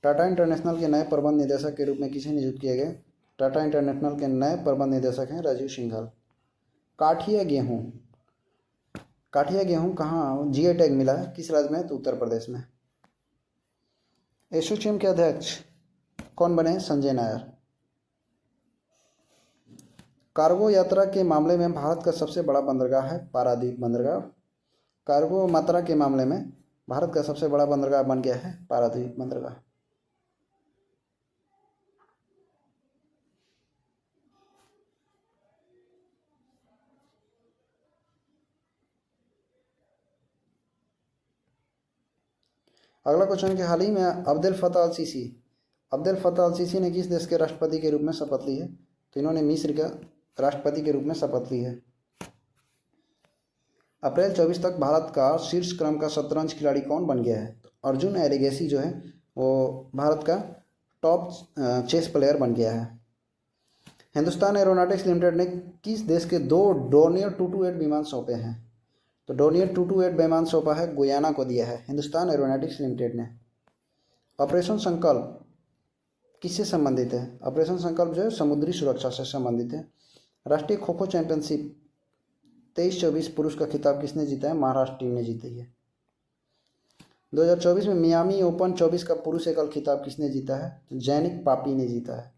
टाटा इंटरनेशनल के नए प्रबंध निदेशक के रूप में किसे नियुक्त किया गया? टाटा इंटरनेशनल के नए प्रबंध निदेशक हैं राजीव सिंघल। काठिया गेहूँ कहाँ GI टैग मिला है? किस राज्य में? तो उत्तर प्रदेश में। एसोचैम के अध्यक्ष कौन बने? संजय नायर। कार्गो यात्रा के मामले में भारत का सबसे बड़ा बंदरगाह है पारादीप बंदरगाह। कार्गो मात्रा के मामले में भारत का सबसे बड़ा बंदरगाह बन गया है पारादीप बंदरगाह। अगला क्वेश्चन कि हाल ही में अब्देल फत्ताह अल सीसी ने किस देश के राष्ट्रपति के रूप में शपथ ली है? तो इन्होंने मिस्र का राष्ट्रपति के रूप में शपथ ली है। अप्रैल 24 तक भारत का शीर्ष क्रम का शतरंज खिलाड़ी कौन बन गया है? तो अर्जुन एरिगेसी जो है वो भारत का टॉप चेस प्लेयर बन गया है। हिंदुस्तान एरोनॉटिक्स लिमिटेड ने किस देश के 2 डोर्नियर 228 विमान सौंपे हैं? तो डोर्नियर 228 विमान सौंपा है गुयाना को दिया है हिंदुस्तान एरोनॉटिक्स लिमिटेड ने। ऑपरेशन संकल्प किससे संबंधित है? ऑपरेशन संकल्प जो है समुद्री सुरक्षा से संबंधित है। राष्ट्रीय खो खो चैंपियनशिप 23-24 पुरुष का खिताब किसने जीता है? महाराष्ट्र टीम ने जीती है। 2024 में मियामी ओपन 24 का पुरुष एकल खिताब किसने जीता है? तो जैनिक पापी ने जीता है।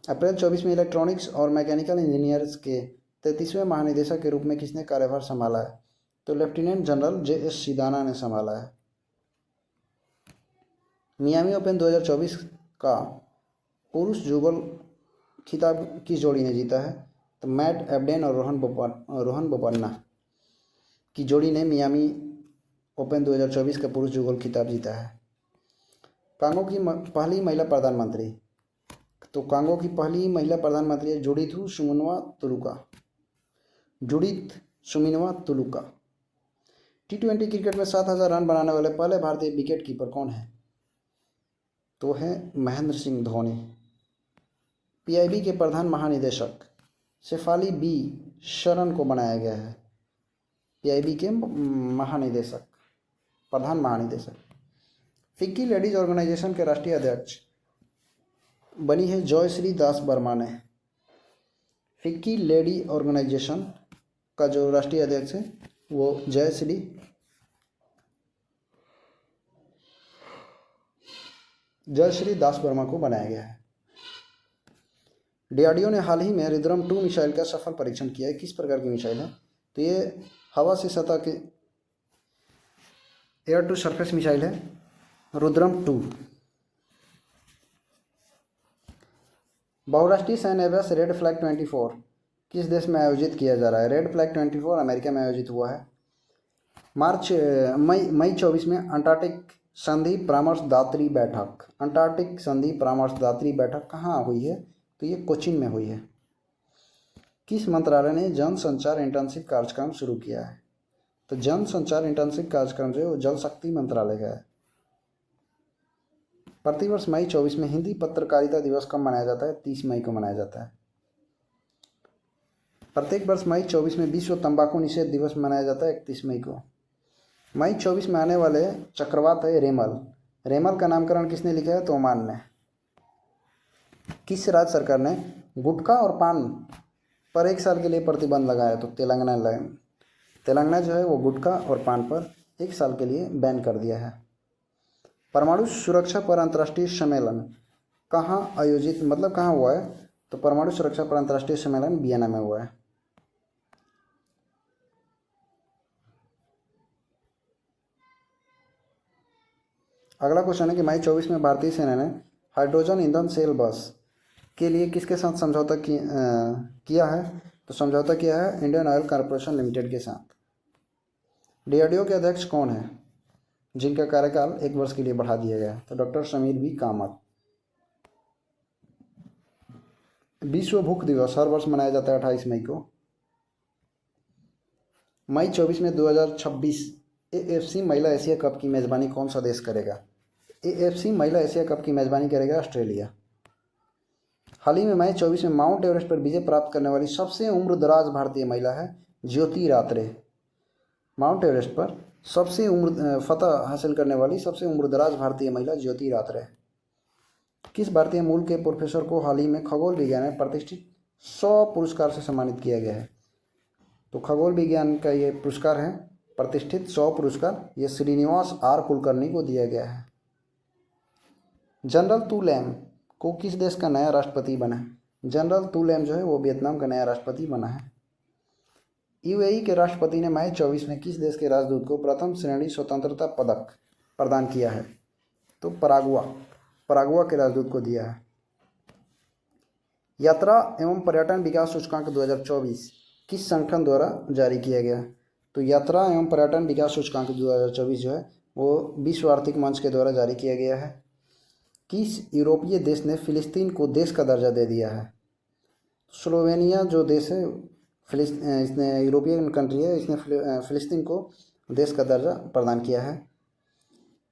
अप्रैल 24 में इलेक्ट्रॉनिक्स और मैकेनिकल इंजीनियर्स के 33वें महानिदेशक के रूप में किसने कार्यभार संभाला है? तो लेफ्टिनेंट जनरल JS सिदाना ने संभाला है। मियामी ओपन 2024 का पुरुष युगल खिताब किस जोड़ी ने जीता है? तो मैट एबडेन और रोहन बोपन्ना की जोड़ी ने मियामी ओपन 2024 का पुरुष युगल खिताब जीता है। कांगो की पहली महिला प्रधानमंत्री, तो कांगो की पहली महिला प्रधानमंत्री है जुडिथ सुमिनवा तुलुका। T20 क्रिकेट में 7,000 रन बनाने वाले पहले भारतीय विकेट कीपर कौन है? तो है महेंद्र सिंह धोनी। PIB के प्रधान महानिदेशक शेफाली B शरण को बनाया गया है। PIB के महानिदेशक, प्रधान महानिदेशक। फिक्की लेडीज ऑर्गेनाइजेशन के राष्ट्रीय अध्यक्ष बनी है जयश्री दास बर्मा ने। फिक्की लेडी ऑर्गेनाइजेशन का जो राष्ट्रीय अध्यक्ष है वो जयश्री दास वर्मा को बनाया गया है। DRDO ने हाल ही में रुद्रम 2 मिसाइल का सफल परीक्षण किया है। किस प्रकार की मिसाइल है? तो ये हवा से सतह के एयर टू सरफेस मिसाइल है रुद्रम 2। बहुराष्ट्रीय सैन्य अभ्यास रेड फ्लैग 24 किस देश में आयोजित किया जा रहा है? रेड फ्लैग 24 अमेरिका में आयोजित हुआ है। मई 24 में अंटार्कटिक संधि परामर्शदात्री बैठक, अंटार्कटिक संधि परामर्शदात्री बैठक कहाँ हुई है? तो ये कोचीन में हुई है। किस मंत्रालय ने जनसंचार इंटर्नशिप कार्यक्रम शुरू किया है? तो जनसंचार इंटर्नशिप कार्यक्रम जो है वो जल शक्ति मंत्रालय का है। प्रतिवर्ष मई 24 में हिंदी पत्रकारिता दिवस कब मनाया जाता है? 30 मई को मनाया जाता है। प्रत्येक वर्ष मई 24 में विश्व तंबाकू निषेध दिवस मनाया जाता है 31 मई को। मई 24 में आने वाले चक्रवात है रेमल। रेमल का नामकरण किसने लिखा है? तो ओमान ने। किस राज्य सरकार ने गुटखा और पान पर 1 साल के लिए प्रतिबंध लगाया? तो तेलंगाना जो है वो गुटखा और पान पर 1 साल के लिए बैन कर दिया है। परमाणु सुरक्षा पर अंतर्राष्ट्रीय सम्मेलन कहाँ आयोजित कहाँ हुआ है? तो परमाणु सुरक्षा पर अंतर्राष्ट्रीय सम्मेलन वियना में हुआ है। अगला क्वेश्चन है कि मई 24 में भारतीय सेना ने हाइड्रोजन ईंधन सेल बस के लिए किसके साथ समझौता किया है? तो समझौता किया है इंडियन ऑयल कॉरपोरेशन लिमिटेड के साथ। DRDO के अध्यक्ष कौन है जिनका कार्यकाल 1 वर्ष के लिए बढ़ा दिया गया? तो डॉक्टर समीर V कामत। विश्व भूख दिवस हर वर्ष मनाया जाता है 28 मई को। मई 24 में 2026 AFC महिला एशिया कप की मेज़बानी कौन सा देश करेगा? AFC महिला एशिया कप की मेज़बानी करेगा ऑस्ट्रेलिया। हाल ही में मई 24 में माउंट एवरेस्ट पर विजय प्राप्त करने वाली सबसे उम्रदराज भारतीय महिला है ज्योति रात्रे। माउंट एवरेस्ट पर सबसे फतह हासिल करने वाली सबसे उम्रदराज भारतीय महिला ज्योति रात्रे। किस भारतीय मूल के प्रोफेसर को हाल ही में खगोल विज्ञान में प्रतिष्ठित 100 पुरस्कार से सम्मानित किया गया है? तो खगोल विज्ञान का ये पुरस्कार है प्रतिष्ठित 100 पुरस्कार, ये श्रीनिवास R कुलकर्णी को दिया गया है। जनरल तू लैम को किस देश का नया राष्ट्रपति बना है? जनरल तू लैम जो है वो वियतनाम का नया राष्ट्रपति बना है। UAE के राष्ट्रपति ने मई 24 में किस देश के राजदूत को प्रथम श्रेणी स्वतंत्रता पदक प्रदान किया है? तो पराग्वा के राजदूत को दिया है। यात्रा एवं पर्यटन विकास सूचकांक 2024 किस संगठन द्वारा जारी किया गया? तो यात्रा एवं पर्यटन विकास सूचकांक 2024 जो है वो विश्व आर्थिक मंच के द्वारा जारी किया गया है। किस यूरोपीय देश ने फिलिस्तीन को देश का दर्जा दे दिया है? स्लोवेनिया जो देश है इसने यूरोपियन कंट्री है, इसने फिलिस्तीन को देश का दर्जा प्रदान किया है।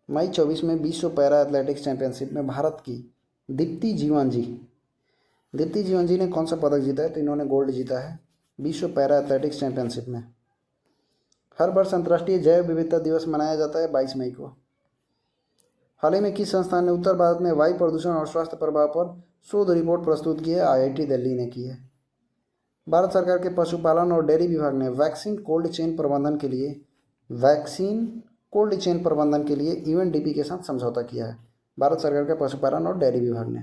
मई 24 में विश्व पैरा एथलेटिक्स चैंपियनशिप में भारत की दीप्ति जीवन जी ने कौन सा पदक जीता है? तो इन्होंने गोल्ड जीता है विश्व पैरा एथलेटिक्स चैंपियनशिप में। हर वर्ष अंतर्राष्ट्रीय जैव विविधता दिवस मनाया जाता है 22 मई को। हाल ही में किस संस्थान ने उत्तर भारत में वायु प्रदूषण और स्वास्थ्य प्रभाव पर शोध रिपोर्ट प्रस्तुत की है? IIT दिल्ली ने की है। भारत सरकार के पशुपालन और डेयरी विभाग ने वैक्सीन कोल्ड चेन प्रबंधन के लिए यूएनडीपी के साथ समझौता किया है। भारत सरकार के पशुपालन और डेयरी विभाग ने।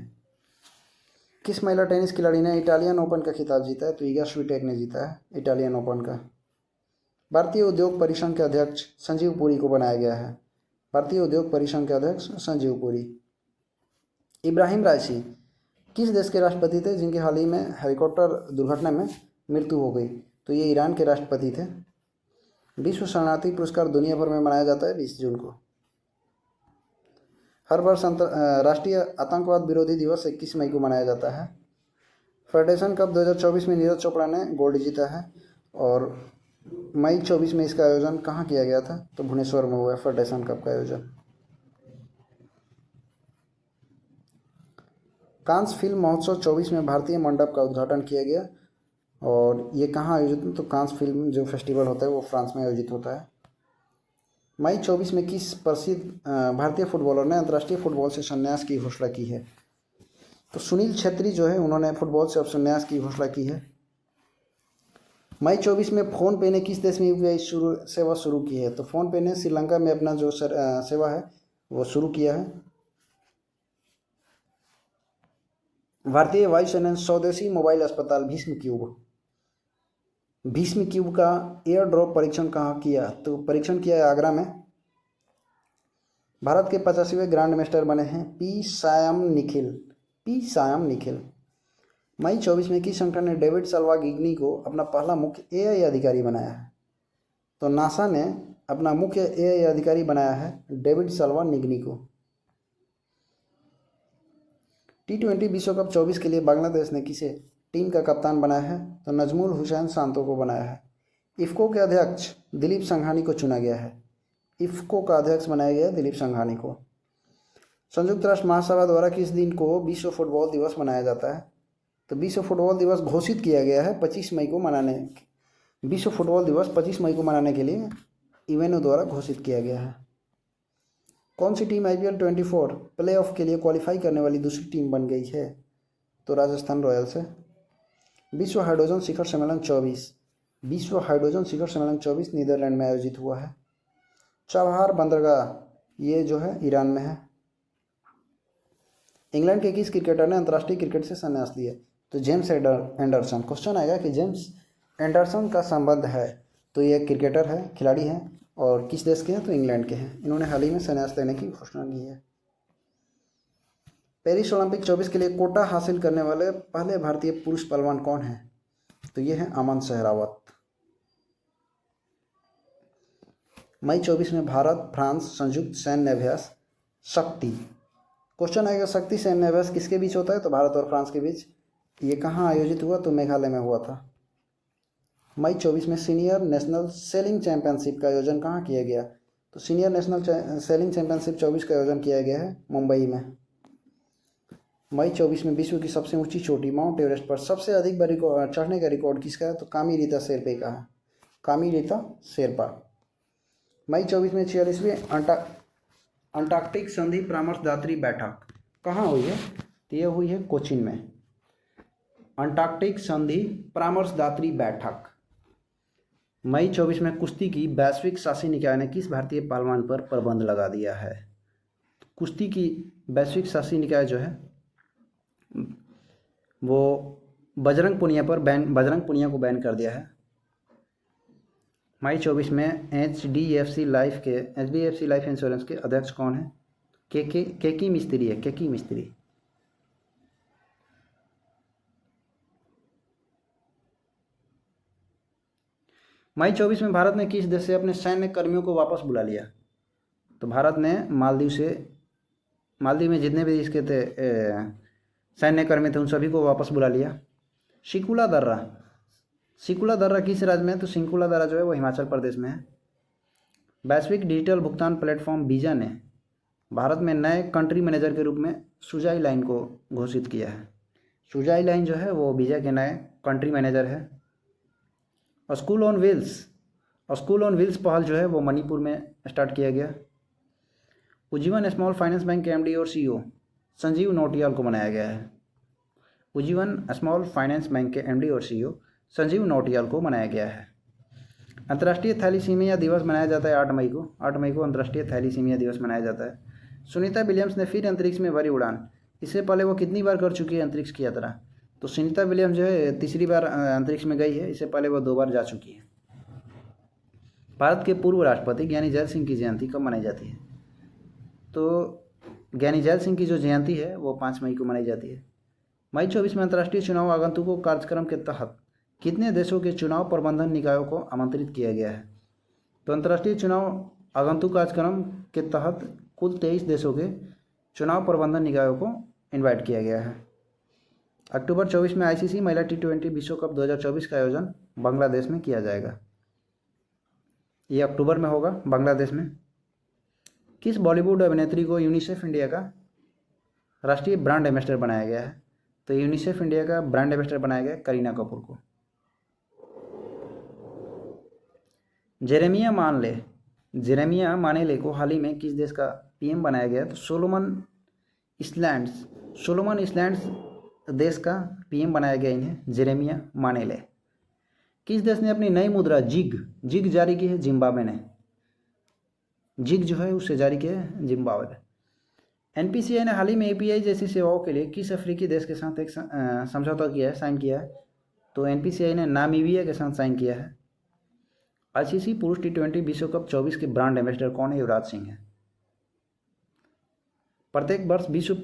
किस महिला टेनिस खिलाड़ी ने इटालियन ओपन का खिताब जीता है? तो ईगा स्विटेक ने जीता है इटालियन ओपन का। भारतीय उद्योग परिसंघ के अध्यक्ष संजीव पुरी को बनाया गया है। भारतीय उद्योग परिसंघ के अध्यक्ष संजीव पुरी। इब्राहिम राइसी किस देश के राष्ट्रपति थे जिनके हाल ही में हेलीकॉप्टर दुर्घटना में मृत्यु हो गई? तो ये ईरान के राष्ट्रपति थे। विश्व शरणार्थी पुरस्कार दुनिया भर में मनाया जाता है 20 जून को। हर वर्ष राष्ट्रीय आतंकवाद विरोधी दिवस 21 मई को मनाया जाता है। फेडरेशन कप 2024 में नीरज चोपड़ा ने गोल्ड जीता है और मई 24 में इसका आयोजन कहाँ किया गया था? तो भुवनेश्वर में हुआ है फेडरेशन कप का आयोजन। कांस फिल्म महोत्सव 24 में भारतीय मंडप का उद्घाटन किया गया और ये कहाँ आयोजित है? तो कांस फिल्म जो फेस्टिवल होता है वो फ्रांस में आयोजित होता है। मई 24 में किस प्रसिद्ध भारतीय फुटबॉलर ने अंतर्राष्ट्रीय फुटबॉल से संन्यास की घोषणा की है? तो सुनील छेत्री जो है उन्होंने फुटबॉल से अब संन्यास की घोषणा की है। मई 24 में फ़ोनपे ने किस देश में यूपीआई सेवा शुरू की है? तो फ़ोनपे ने श्रीलंका में अपना जो सेवा है वो शुरू किया है। भारतीय वायुसेना ने स्वदेशी मोबाइल अस्पताल भीष्म क्यूब का एयर ड्रॉप परीक्षण कहाँ किया? तो परीक्षण किया है आगरा में। भारत के 85वें ग्रैंड मास्टर बने हैं पी सायम निखिल। मई 24 में किस संगठन ने डेविड सल्वागिग्नी को अपना पहला मुख्य एआई अधिकारी बनाया है? तो नासा ने अपना मुख्य एआई अधिकारी बनाया है डेविड सल्वागिग्नी को। T20 विश्व कप 24 के लिए बांग्लादेश ने किसे टीम का कप्तान बनाया है? तो नजमुल हुसैन शांतो को बनाया है। इफ्को के अध्यक्ष दिलीप संघानी को चुना गया है। इफ्को का अध्यक्ष बनाया गया दिलीप संघानी को। संयुक्त राष्ट्र महासभा द्वारा किस दिन को विश्व फुटबॉल दिवस मनाया जाता है? तो विश्व फुटबॉल दिवस घोषित किया गया है 25 मई को मनाने। विश्व फुटबॉल दिवस 25 मई को मनाने के लिए यूएनओ द्वारा घोषित किया गया है। कौन सी टीम IPL 24 प्लेऑफ के लिए क्वालिफाई करने वाली दूसरी टीम बन गई है? तो राजस्थान रॉयल्स है। विश्व हाइड्रोजन शिखर सम्मेलन 24 नीदरलैंड में आयोजित हुआ है। चाबहार बंदरगाह ये जो है ईरान में है। इंग्लैंड के किस क्रिकेटर ने अंतर्राष्ट्रीय क्रिकेट से संन्यास लिया? तो जेम्स एंडरसन। क्वेश्चन आएगा कि जेम्स एंडरसन का संबंध है। तो ये क्रिकेटर है, खिलाड़ी हैं और किस देश के हैं? तो इंग्लैंड के हैं। इन्होंने हाल ही में संन्यास लेने की घोषणा की है। पेरिस ओलंपिक 24 के लिए कोटा हासिल करने वाले पहले भारतीय पुरुष पहलवान कौन है? तो ये है अमन सहरावत। मई 24 में भारत फ्रांस संयुक्त सैन्य अभ्यास शक्ति। क्वेश्चन आएगा शक्ति सैन्य अभ्यास किसके बीच होता है? तो भारत और फ्रांस के बीच। ये कहाँ आयोजित हुआ? तो मेघालय में हुआ था। मई 24 में सीनियर नेशनल सेलिंग चैंपियनशिप का आयोजन कहाँ किया गया? तो सीनियर नेशनल सेलिंग चैंपियनशिप 24 का आयोजन किया गया है मुंबई में। मई 24 में विश्व की सबसे ऊंची चोटी माउंट एवरेस्ट पर सबसे अधिक बार चढ़ने का रिकॉर्ड किसका है? तो कामी रीता शेरपे का है। कामी रीता शेरपा। मई 24 में 46वीं अंटार्कटिक संधि परामर्शदात्री बैठक कहाँ हुई है? तो यह हुई है कोचीन में। अंटार्कटिक संधि परामर्शदात्री बैठक। मई 24 में कुश्ती की वैश्विक शासी निकाय ने किस भारतीय पहलवान पर प्रतिबंध लगा दिया है? कुश्ती की वैश्विक शासी निकाय जो है वो बजरंग पुनिया को बैन कर दिया है। मई 24 में HDFC लाइफ इंश्योरेंस के अध्यक्ष कौन है? केकी मिस्त्री है। केकी मिस्त्री। मई 24 में भारत ने किस देश से अपने सैन्य कर्मियों को वापस बुला लिया? तो भारत ने मालदीव में जितने भी इसके थे सैन्य कर्मी थे उन सभी को वापस बुला लिया। सिकुला दर्रा किस राज्य में है? तो सिकुला दर्रा जो है वो हिमाचल प्रदेश में है। वैश्विक डिजिटल भुगतान प्लेटफॉर्म वीज़ा ने भारत में नए कंट्री मैनेजर के रूप में सुजाई लाइन को घोषित किया है। सुजाई लाइन जो है वो वीज़ा के नए कंट्री मैनेजर है। स्कूल ऑन व्हील्स पहल जो है वो मणिपुर में स्टार्ट किया गया। उज्जीवन स्मॉल फाइनेंस बैंक के MD और CEO संजीव नौटियाल को बनाया गया है। उज्जीवन स्मॉल फाइनेंस बैंक के MD और CEO संजीव नौटियाल को मनाया गया है। अंतर्राष्ट्रीय थैलीसीमिया दिवस मनाया जाता है 8 मई को। 8 मई को अंतर्राष्ट्रीय थैलीसीमिया दिवस मनाया जाता है। सुनीता विलियम्स ने फिर अंतरिक्ष में भरी उड़ान। इससे पहले वो कितनी बार कर चुकी है अंतरिक्ष की यात्रा? तो सुनीता विलियम्स जो है तीसरी बार अंतरिक्ष में गई है। इससे पहले वो 2 बार जा चुकी है। भारत के पूर्व राष्ट्रपति ज्ञानी जैल सिंह की जयंती कब मनाई जाती है? तो ज्ञानी जैल सिंह की जो जयंती है वो 5 मई को मनाई जाती है। मई 24 में अंतर्राष्ट्रीय चुनाव आगंतुकों कार्यक्रम के तहत कितने देशों के चुनाव प्रबंधन निकायों को आमंत्रित किया गया है? तो अंतर्राष्ट्रीय चुनाव आगंतुक कार्यक्रम के तहत कुल 23 देशों के चुनाव प्रबंधन निकायों को इनवाइट किया गया है। अक्टूबर 24 में आईसीसी महिला T20 विश्व कप 2024 का आयोजन बांग्लादेश में किया जाएगा। ये अक्टूबर में होगा बांग्लादेश में। किस बॉलीवुड अभिनेत्री को यूनिसेफ इंडिया का राष्ट्रीय ब्रांड एम्बेसडर बनाया गया है? तो यूनिसेफ इंडिया का ब्रांड एम्बेसडर बनाया गया करीना कपूर को। जेरेमिया मानेले को हाल ही में किस देश का पीएम बनाया गया? तो सोलोमन इसलैंड्स देश का पीएम बनाया गया इन्हें, जेरेमिया मानेले। किस देश ने अपनी नई मुद्रा जिग जारी की है? जिम्बाब्वे ने। जिग जो है उससे जारी किया है जिम्बाब्वे। एनपीसीआई ने हाल ही में एपीआई जैसी सेवाओं के लिए किस अफ्रीकी देश के साथ एक समझौता किया है, साइन किया है? तो एनपीसीआई ने नामीबिया के साथ साइन किया है। आईसीसी पुरुष T20 विश्व कप 24 के ब्रांड एम्बेसडर कौन है? युवराज सिंह है। प्रत्येक वर्ष विश्व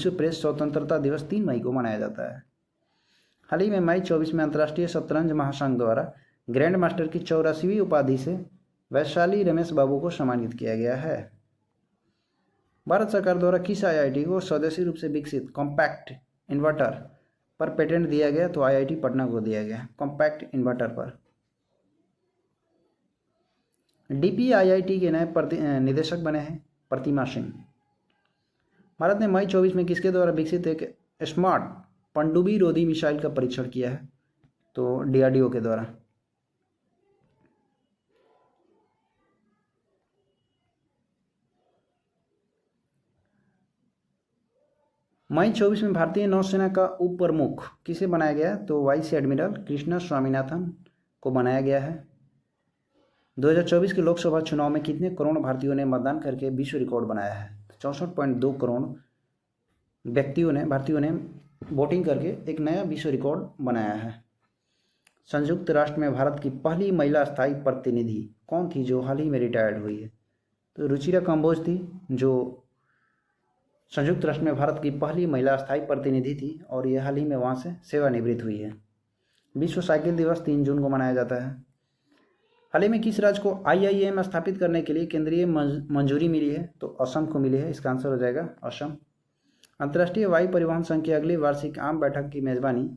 प्रेस स्वतंत्रता दिवस 3 मई को मनाया जाता है। हाल ही में मई 24 में अंतर्राष्ट्रीय शतरंज महासंघ द्वारा ग्रैंड मास्टर की 84वीं उपाधि से वैशाली रमेश बाबू को सम्मानित किया गया है। भारत सरकार द्वारा किस आईआईटी को स्वदेशी रूप से विकसित कॉम्पैक्ट इन्वर्टर पर पेटेंट दिया गया? तो आईआईटी पटना को दिया गया कॉम्पैक्ट इन्वर्टर पर। डीपीआईआईटी के नए निदेशक बने हैं प्रतिमा सिंह। भारत ने मई 24 में किसके द्वारा विकसित एक स्मार्ट पनडुब्बी रोधी मिसाइल का परीक्षण किया है? तो डीआरडीओ के द्वारा। मई 24 में भारतीय नौसेना का उप प्रमुख किसे बनाया गया? तो वाइस एडमिरल कृष्णा स्वामीनाथन को बनाया गया है। 2024 के लोकसभा चुनाव में कितने करोड़ भारतीयों ने मतदान करके विश्व रिकॉर्ड बनाया है? 64.2 करोड़ भारतीयों ने वोटिंग करके एक नया विश्व रिकॉर्ड बनाया है। संयुक्त राष्ट्र में भारत की पहली महिला स्थायी प्रतिनिधि कौन थी जो हाल ही में रिटायर्ड हुई है? तो रुचिरा कंबोज थी, जो संयुक्त राष्ट्र में भारत की पहली महिला स्थायी प्रतिनिधि थी और ये हाल ही में वहाँ से सेवानिवृत्त हुई है। विश्व साइकिल दिवस 3 जून को मनाया जाता है। हाल ही में किस राज्य को IIM स्थापित करने के लिए केंद्रीय मंजूरी मिली है? तो असम को मिली है। इसका आंसर हो जाएगा असम। अंतर्राष्ट्रीय वायु परिवहन संघ की अगली वार्षिक आम बैठक की मेजबानी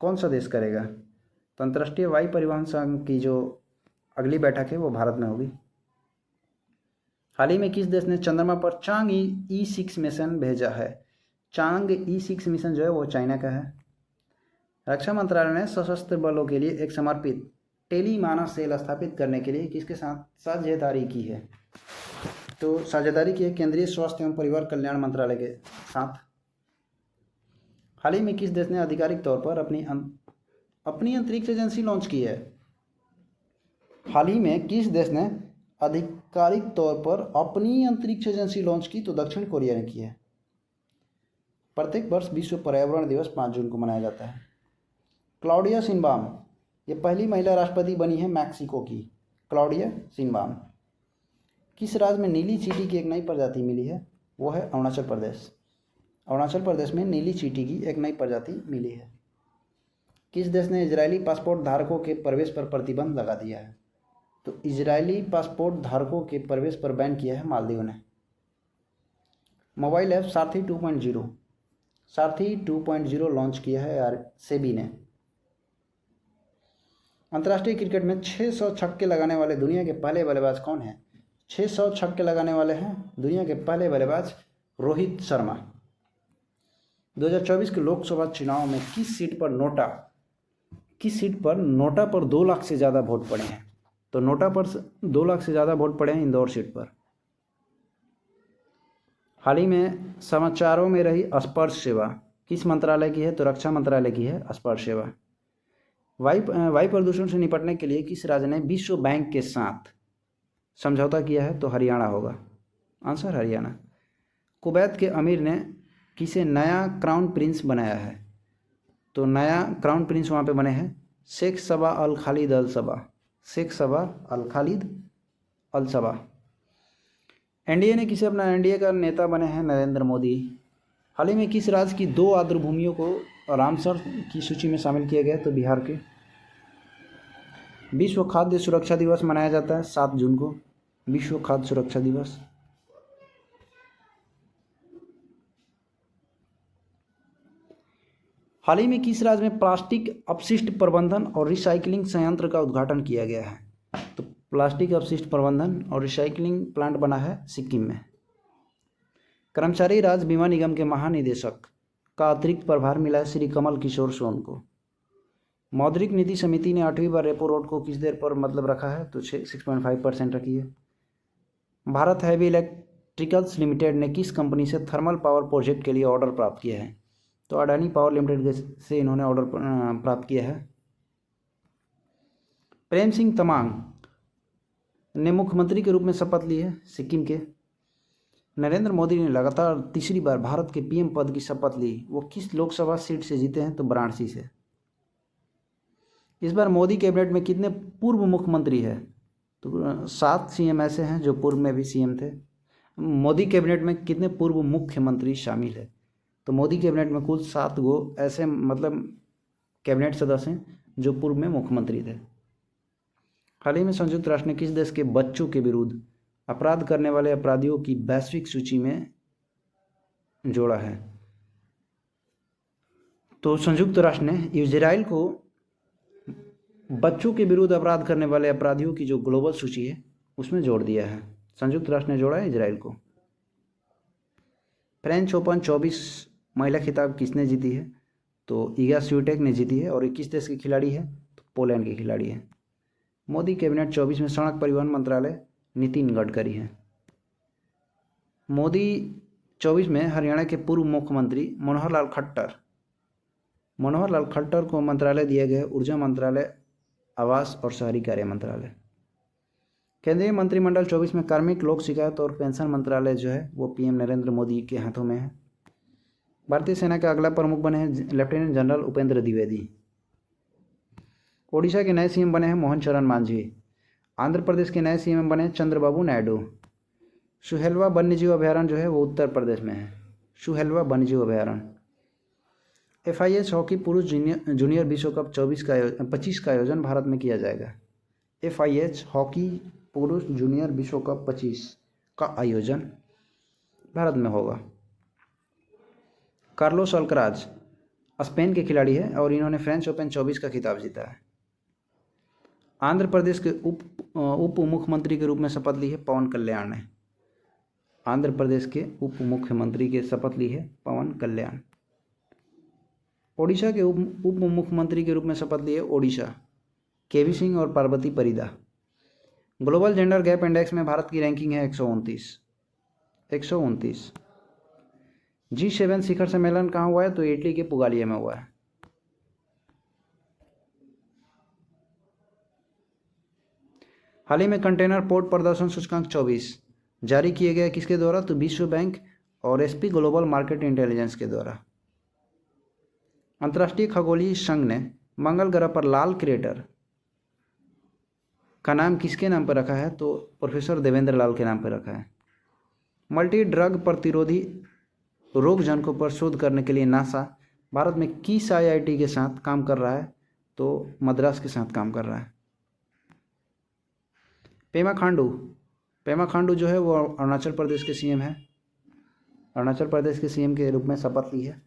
कौन सा देश करेगा? तो अंतर्राष्ट्रीय वायु परिवहन संघ की जो अगली बैठक है वो भारत में होगी। हाल ही में किस देश ने चंद्रमा पर चांग E6 मिशन भेजा है? चांग E6 मिशन जो है वो चाइना का है। रक्षा मंत्रालय ने सशस्त्र बलों के लिए एक समर्पित टेलीमानस सेल स्थापित करने के लिए किसके साथ साझेदारी की है? तो साझेदारी की है केंद्रीय स्वास्थ्य एवं परिवार कल्याण मंत्रालय के साथ। हाल ही में किस देश ने आधिकारिक तौर पर अपनी अंतरिक्ष एजेंसी लॉन्च की है? हाल ही में किस देश ने आधिकारिक तौर पर अपनी अंतरिक्ष एजेंसी लॉन्च की? तो दक्षिण कोरिया ने की है। प्रत्येक वर्ष विश्व पर्यावरण दिवस 5 जून को मनाया जाता है। क्लाउडिया शिनबाम ये पहली महिला राष्ट्रपति बनी है मैक्सिको की, क्लाउडिया शिनबाम। किस राज्य में नीली चींटी की एक नई प्रजाति मिली है? वो है अरुणाचल प्रदेश। अरुणाचल प्रदेश में नीली चींटी की एक नई प्रजाति मिली है। किस देश ने इजरायली पासपोर्ट धारकों के प्रवेश पर प्रतिबंध लगा दिया है? तो इजरायली पासपोर्ट धारकों के प्रवेश पर बैन किया है मालदीव ने। मोबाइल ऐप सारथी 2.0 लॉन्च किया है सेबी ने। अंतर्राष्ट्रीय क्रिकेट में 600 छक्के लगाने वाले दुनिया के पहले बल्लेबाज कौन है? 600 छक्के लगाने वाले हैं दुनिया के पहले बल्लेबाज रोहित शर्मा। 2024 के लोकसभा चुनाव में किस सीट पर नोटा पर 2 लाख से ज़्यादा वोट पड़े हैं? तो नोटा पर 2 लाख से ज़्यादा वोट पड़े हैं इंदौर सीट पर। हाल ही में समाचारों में रही स्पर्श सेवा किस मंत्रालय की है? तो रक्षा मंत्रालय की है स्पर्श सेवा। वायु प्रदूषण से निपटने के लिए किस राज्य ने विश्व बैंक के साथ समझौता किया है? तो हरियाणा होगा आंसर, हरियाणा। कुवैत के अमीर ने किसे नया क्राउन प्रिंस बनाया है? तो नया क्राउन प्रिंस वहाँ पे बने हैं शेख सबा अल खालिद अल सबा, शेख सबा अल खालिद अल सबा। एनडीए ने किसे अपना एनडीए का नेता बने हैं? नरेंद्र मोदी। हाल ही में किस राज्य की 2 आर्द्रभूमियों को रामसर की सूची में शामिल किया गया? तो बिहार के। विश्व खाद्य सुरक्षा दिवस मनाया जाता है 7 जून को, विश्व खाद्य सुरक्षा दिवस। हाल ही में किस राज्य में प्लास्टिक अपशिष्ट प्रबंधन और रिसाइकलिंग संयंत्र का उद्घाटन किया गया है? तो प्लास्टिक अपशिष्ट प्रबंधन और रिसाइकलिंग प्लांट बना है सिक्किम में। कर्मचारी राज्य बीमा निगम के महानिदेशक का अतिरिक्त प्रभार मिला है श्री कमल किशोर सोन को। मौद्रिक नीति समिति ने 8वीं बार रेपो रेट को किस दर पर रखा है? तो 6.5% रखी है। भारत हैवी इलेक्ट्रिकल्स लिमिटेड ने किस कंपनी से थर्मल पावर प्रोजेक्ट के लिए ऑर्डर प्राप्त किया है? तो अडानी पावर लिमिटेड से इन्होंने ऑर्डर प्राप्त किया है। प्रेम सिंह तमांग ने मुख्यमंत्री के रूप में शपथ ली है सिक्किम के। नरेंद्र मोदी ने लगातार तीसरी बार भारत के पीएम पद की शपथ ली, वो किस लोकसभा सीट से जीते हैं? तो वाराणसी से। इस बार मोदी कैबिनेट में कितने पूर्व मुख्यमंत्री हैं? तो 7 सीएम ऐसे हैं जो पूर्व में भी सीएम थे। मोदी कैबिनेट में कितने पूर्व मुख्यमंत्री शामिल है? तो मोदी कैबिनेट में कुल 7 गो ऐसे कैबिनेट सदस्य हैं जो पूर्व में मुख्यमंत्री थे। हाल ही में संयुक्त राष्ट्र ने किस देश के बच्चों के विरुद्ध अपराध करने वाले अपराधियों की वैश्विक सूची में जोड़ा है? तो संयुक्त राष्ट्र ने इजराइल को बच्चों के विरुद्ध अपराध करने वाले अपराधियों की जो ग्लोबल सूची है उसमें जोड़ दिया है। संयुक्त राष्ट्र ने जोड़ा है इजराइल को। फ्रेंच ओपन 24 महिला खिताब किसने जीती है? तो ईगा स्वीटेक ने जीती है। और ये किस देश की खिलाड़ी है? तो पोलैंड की खिलाड़ी है। मोदी कैबिनेट 24 में सड़क परिवहन मंत्रालय नितिन गडकरी हैं। मोदी 24 में हरियाणा के पूर्व मुख्यमंत्री मनोहर लाल खट्टर को मंत्रालय दिया गया ऊर्जा मंत्रालय, आवास और शहरी कार्य मंत्रालय। केंद्रीय मंत्रिमंडल 24 में कार्मिक लोक शिकायत और पेंशन मंत्रालय जो है वो पीएम नरेंद्र मोदी के हाथों में है। भारतीय सेना का अगला प्रमुख बने हैं लेफ्टिनेंट जनरल उपेंद्र द्विवेदी। ओडिशा के नए सीएम बने हैं मोहन चरण मांझी। आंध्र प्रदेश के नए सीएम बने चंद्रबाबू नायडू। सुहेलवा वन्यजीव अभयारण्य जो है वो उत्तर प्रदेश में है, सुहेलवा वन्यजीव अभयारण्य। FIH हॉकी पुरुष जूनियर विश्व कप 25 का आयोजन भारत में किया जाएगा। FIH हॉकी पुरुष जूनियर विश्व कप 25 का आयोजन भारत में होगा। कार्लोस अल्कराज स्पेन के खिलाड़ी है और इन्होंने फ्रेंच ओपन 24 का खिताब जीता है। आंध्र प्रदेश के उप मुख्यमंत्री के रूप में शपथ ली है पवन कल्याण ने। आंध्र प्रदेश के उप मुख्यमंत्री के शपथ ली है पवन कल्याण। ओडिशा के उप मुख्यमंत्री के रूप में शपथ ली है ओडिशा केवी सिंह और Parvati Parida. Global gender gap index में भारत की रैंकिंग है 129। G7 शिखर सम्मेलन कहाँ हुआ है? तो इटली के पुगालिया में हुआ है। हाल ही में कंटेनर पोर्ट प्रदर्शन सूचकांक 24 जारी किए गए किसके द्वारा? तो विश्व बैंक और SP ग्लोबल मार्केट इंटेलिजेंस के द्वारा। अंतर्राष्ट्रीय खगोलीय संघ ने मंगल ग्रह पर लाल क्रेटर का नाम किसके नाम पर रखा है? तो प्रोफेसर देवेंद्र लाल के नाम पर रखा है। मल्टी ड्रग प्रतिरोधी रोग जनकों पर शोध करने के लिए नासा भारत में किस IIT के साथ काम कर रहा है? तो मद्रास के साथ काम कर रहा है। पेमा खांडू जो है वो अरुणाचल प्रदेश के सीएम है। अरुणाचल प्रदेश के सीएम के रूप में शपथ ली है।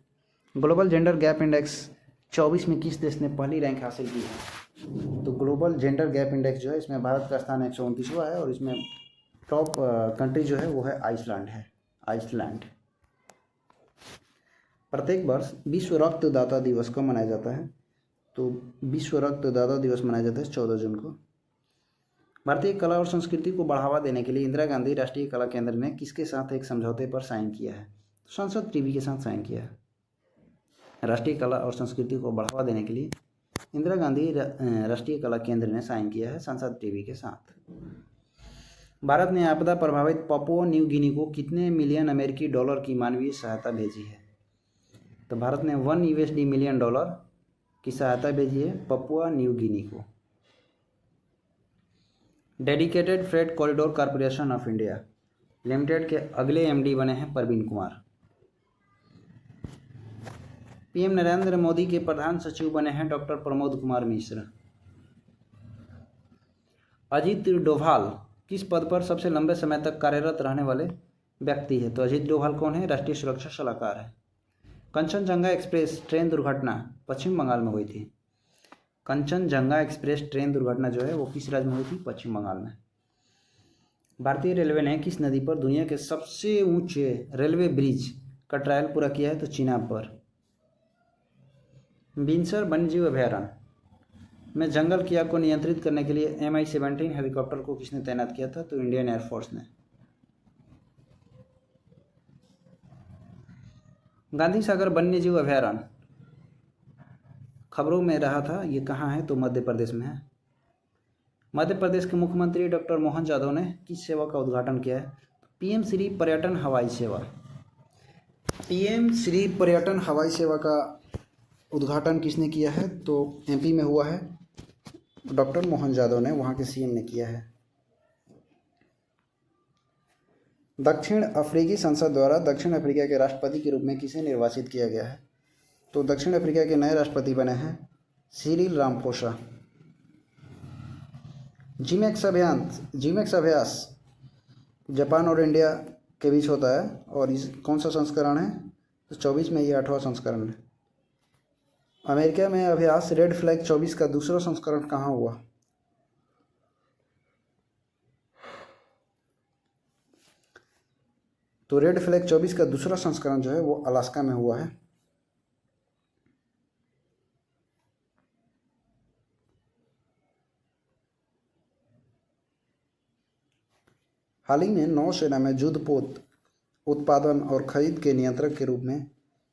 ग्लोबल जेंडर गैप इंडेक्स 24 में किस देश ने पहली रैंक हासिल की है? तो ग्लोबल जेंडर गैप इंडेक्स जो है इसमें भारत का स्थान 129वां है और इसमें टॉप कंट्री जो है वो है आइसलैंड। प्रत्येक वर्ष विश्व रक्तदाता दिवस कब मनाया जाता है? तो विश्व रक्तदाता दिवस मनाया जाता है 14 जून को। भारतीय कला और संस्कृति को बढ़ावा देने के लिए इंदिरा गांधी राष्ट्रीय कला केंद्र ने किसके साथ एक समझौते पर साइन किया है? संसद टीवी के साथ साइन किया है। राष्ट्रीय कला और संस्कृति को बढ़ावा देने के लिए इंदिरा गांधी राष्ट्रीय कला केंद्र ने साइन किया है संसद टीवी के साथ। भारत ने आपदा प्रभावित पपुआ न्यू गिनी को कितने मिलियन अमेरिकी डॉलर की मानवीय सहायता भेजी है? तो भारत ने $1 मिलियन की सहायता भेजी है पपुआ न्यू गिनी को। Dedicated freight corridor corporation of India limited के अगले एमडी बने हैं प्रवीण कुमार। पीएम नरेंद्र मोदी के प्रधान सचिव बने हैं डॉक्टर प्रमोद कुमार मिश्र। अजीत डोभाल किस पद पर सबसे लंबे समय तक कार्यरत रहने वाले व्यक्ति है? तो अजीत डोभाल कौन है? राष्ट्रीय सुरक्षा सलाहकार है। कंचनजंगा एक्सप्रेस ट्रेन दुर्घटना पश्चिम बंगाल में हुई थी। कंचनजंगा एक्सप्रेस ट्रेन दुर्घटना जो है वो किस राज्य में हुई थी? पश्चिम बंगाल में। भारतीय रेलवे ने किस नदी पर दुनिया के सबसे ऊंचे रेलवे ब्रिज का ट्रायल पूरा किया है? तो चिनाब पर। बिनसर वन्यजीव अभयारण्य में जंगल की आग को नियंत्रित करने के लिए MI-17 हेलीकॉप्टर को किसने तैनात किया था? तो इंडियन एयरफोर्स ने। गांधी सागर वन्यजीव अभयारण्य खबरों में रहा था, ये कहाँ है? तो मध्य प्रदेश में है। मध्य प्रदेश के मुख्यमंत्री डॉक्टर मोहन यादव ने किस सेवा का उद्घाटन किया है? PM श्री पर्यटन हवाई सेवा। PM श्री पर्यटन हवाई सेवा का उद्घाटन किसने किया है? तो MP में हुआ है, डॉक्टर मोहन यादव ने, वहाँ के CM ने किया है। दक्षिण अफ्रीकी संसद द्वारा दक्षिण अफ्रीका के राष्ट्रपति के रूप में किसे निर्वाचित किया गया है? तो दक्षिण अफ्रीका के नए राष्ट्रपति बने हैं सिरिल रामफोसा। जिमेक्स अभ्यास जापान और इंडिया के बीच होता है और इस कौन सा संस्करण है? तो 24 में ये 8वां संस्करण है। अमेरिका में अभ्यास रेड फ्लैग 24 का दूसरा संस्करण कहाँ हुआ? तो रेड फ्लैग 24 का दूसरा संस्करण जो है वो अलास्का में हुआ है। हाल ही में नौसेना में युद्धपोत उत्पादन और खरीद के नियंत्रक के रूप में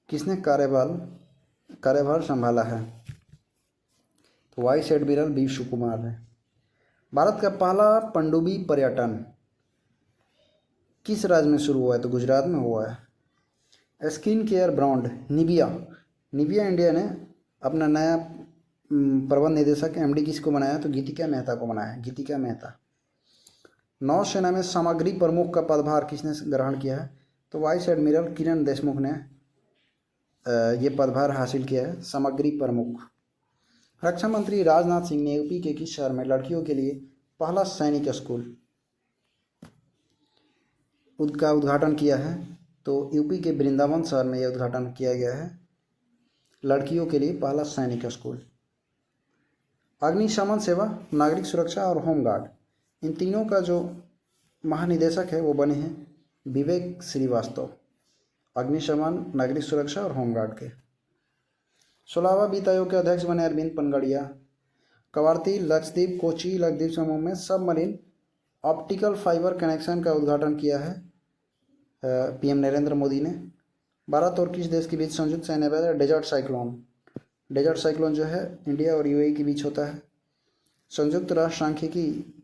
किसने कार्यभार संभाला है? तो वाइस एडमिरल बी सुकुमार है। भारत का पहला पनडुब्बी पर्यटन किस राज्य में शुरू हुआ है? तो गुजरात में हुआ है। Skin care brand Nivea India ने अपना नया प्रबंध निदेशक MD किसको बनाया? तो गीतिका मेहता को बनाया। गीतिका मेहता। नौसेना में सामग्री प्रमुख का पदभार किसने ग्रहण किया है? तो वाइस एडमिरल किरण देशमुख ने ये पदभार हासिल किया है, सामग्री प्रमुख। रक्षा मंत्री राजनाथ सिंह ने यूपी के किस शहर में लड़कियों के लिए पहला सैनिक स्कूल का उद्घाटन किया है? तो यूपी के वृंदावन शहर में यह उद्घाटन किया गया है, लड़कियों के लिए पहला सैनिक स्कूल। अग्निशमन सेवा, नागरिक सुरक्षा और होमगार्ड, इन तीनों का जो महानिदेशक है वो बने हैं विवेक श्रीवास्तव। अग्निशमन, नागरिक सुरक्षा और होमगार्ड के। 16वां वित्त आयोग के अध्यक्ष बने अरविंद पनगड़िया। कवारती, लक्षद्वीप, कोची, लक्षद्वीप समूह में सबमरीन ऑप्टिकल फाइबर कनेक्शन का उद्घाटन किया है PM नरेंद्र मोदी ने। भारत और किस देश के बीच संयुक्त सैन्य अभ्यास? डेजर्ट साइक्लोन जो है इंडिया और UAE के बीच होता है। संयुक्त राष्ट्र सांख्यिकी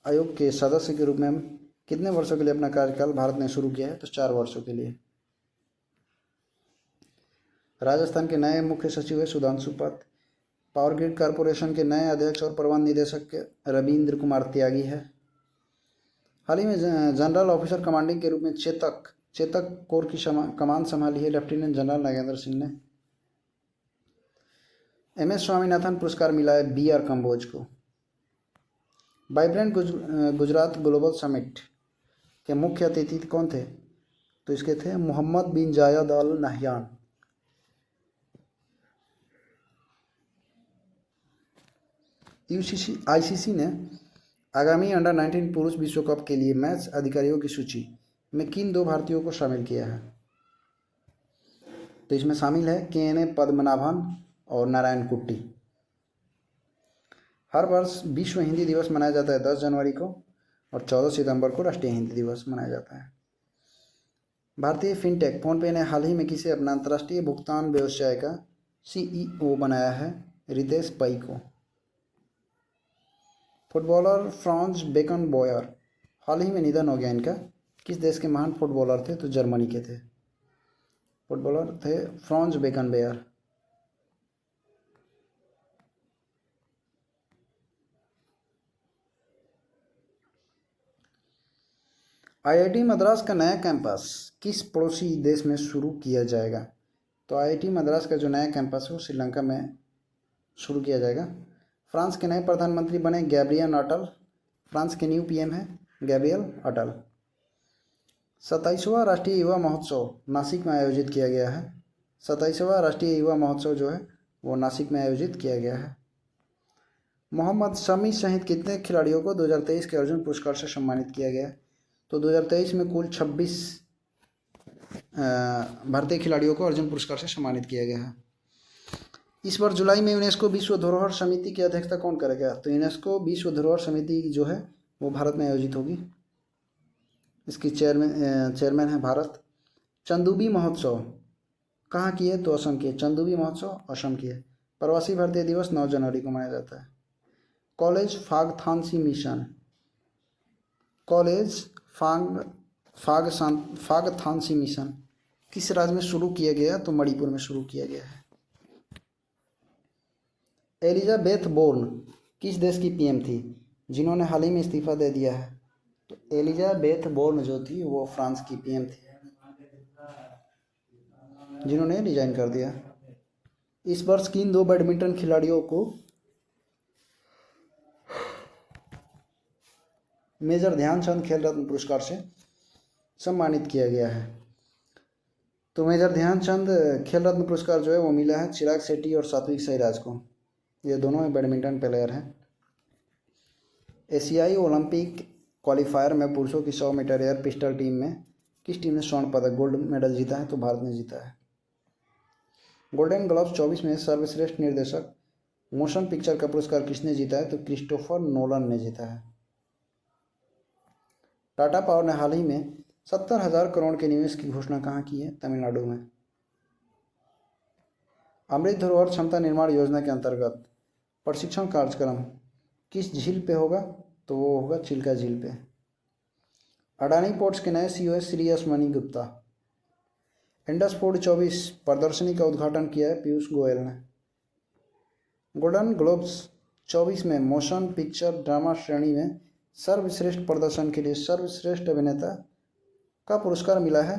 आयोग के सदस्य के रूप में कितने वर्षों के लिए अपना कार्यकाल भारत ने शुरू किया है? तो 4 वर्षों के लिए। राजस्थान के नए मुख्य सचिव है सुधांशु पत। पावर ग्रिड कॉरपोरेशन के नए अध्यक्ष और प्रबंध निदेशक रविंद्र कुमार त्यागी है। हाल ही में जनरल ऑफिसर कमांडिंग के रूप में चेतक कोर की कमान संभाली है लेफ्टिनेंट जनरल नागेंद्र सिंह ने। MS स्वामीनाथन पुरस्कार मिला है BR कंबोज को। वाइब्रेंट गुजरात ग्लोबल समिट के मुख्य अतिथि कौन थे? तो इसके थे मोहम्मद बिन जायद अल नहयान। ICC ने आगामी अंडर-19 पुरुष विश्व कप के लिए मैच अधिकारियों की सूची में किन 2 भारतीयों को शामिल किया है? तो इसमें शामिल है KNA पद्मनाभन और नारायण कुट्टी। हर वर्ष विश्व हिंदी दिवस मनाया जाता है 10 जनवरी को और 14 सितंबर को राष्ट्रीय हिंदी दिवस मनाया जाता है। भारतीय फिनटेक फोनपे ने हाल ही में किसे अपना अंतर्राष्ट्रीय भुगतान व्यवसाय का CEO बनाया है रितेश पई को। फुटबॉलर फ्रांज बेकनबॉयर, हाल ही में निधन हो गया इनका। किस देश के महान फुटबॉलर थे? तो जर्मनी के थे। फुटबॉलर थे फ्रांज बेकनबॉयर। IIT मद्रास का नया कैंपस किस पड़ोसी देश में शुरू किया जाएगा? तो IIT मद्रास का जो नया कैंपस है वो श्रीलंका में शुरू किया जाएगा। फ्रांस के नए प्रधानमंत्री बने गैब्रियल अटल। फ्रांस के न्यू PM है गैब्रियल अटल। 27वां राष्ट्रीय युवा महोत्सव नासिक में आयोजित किया गया है। 27वां राष्ट्रीय युवा महोत्सव जो है वो नासिक में आयोजित किया गया है। मोहम्मद शमी सहित कितने खिलाड़ियों को 2023 के अर्जुन पुरस्कार से सम्मानित किया गया है? तो 2023 में कुल 26 भारतीय खिलाड़ियों को अर्जुन पुरस्कार से सम्मानित किया गया है। इस वर्ष जुलाई में यूनेस्को विश्व धरोहर समिति की अध्यक्षता कौन करेगा? तो यूनेस्को विश्व धरोहर समिति जो है वो भारत में आयोजित होगी। इसकी चेयरमैन है भारत। चंदूबी महोत्सव कहाँ की है? तो असम की है। चंदूबी महोत्सव असम की है। प्रवासी भारतीय दिवस 9 जनवरी को मनाया जाता है। कॉलेज फागथानसी मिशन, कॉलेज फागथानसी मिशन किस राज्य में शुरू किया गया? तो मणिपुर में शुरू किया गया है। एलिजाबेथ बोर्न किस देश की PM थी जिन्होंने हाल ही में इस्तीफा दे दिया है? तो एलिजाबेथ बोर्न जो थी वो फ्रांस की PM थी जिन्होंने रिजाइन कर दिया। इस वर्ष किन 2 बैडमिंटन खिलाड़ियों को मेजर ध्यानचंद खेल रत्न पुरस्कार से सम्मानित किया गया है? तो मेजर ध्यानचंद खेल रत्न पुरस्कार जो है वो मिला है चिराग शेट्टी और सात्विक साईराज को। ये दोनों ही बैडमिंटन प्लेयर हैं। एशियाई ओलंपिक क्वालिफायर में पुरुषों की 100 मीटर एयर पिस्टल टीम में किस टीम ने स्वर्ण पदक गोल्ड मेडल जीता है? तो भारत ने जीता है। गोल्डन ग्लोब्स 24 में सर्वश्रेष्ठ निर्देशक मोशन पिक्चर का पुरस्कार किसने जीता है? तो क्रिस्टोफर नोलन ने जीता है। टाटा पावर ने हाल ही में 70,000 करोड़ के निवेश की घोषणा कहाँ की है? तमिलनाडु में। अमृत धरोहर क्षमता निर्माण योजना के अंतर्गत प्रशिक्षण कार्यक्रम किस झील पे होगा? तो वो होगा चिल्का झील पे। अडानी पोर्ट्स के नए CEO Shri Yashmani Gupta. Indus food 24 प्रदर्शनी का उद्घाटन किया है पीयूष गोयल ने। गोल्डन ग्लोब्स 24 में मोशन पिक्चर ड्रामा श्रेणी में सर्वश्रेष्ठ प्रदर्शन के लिए सर्वश्रेष्ठ अभिनेता का पुरस्कार मिला है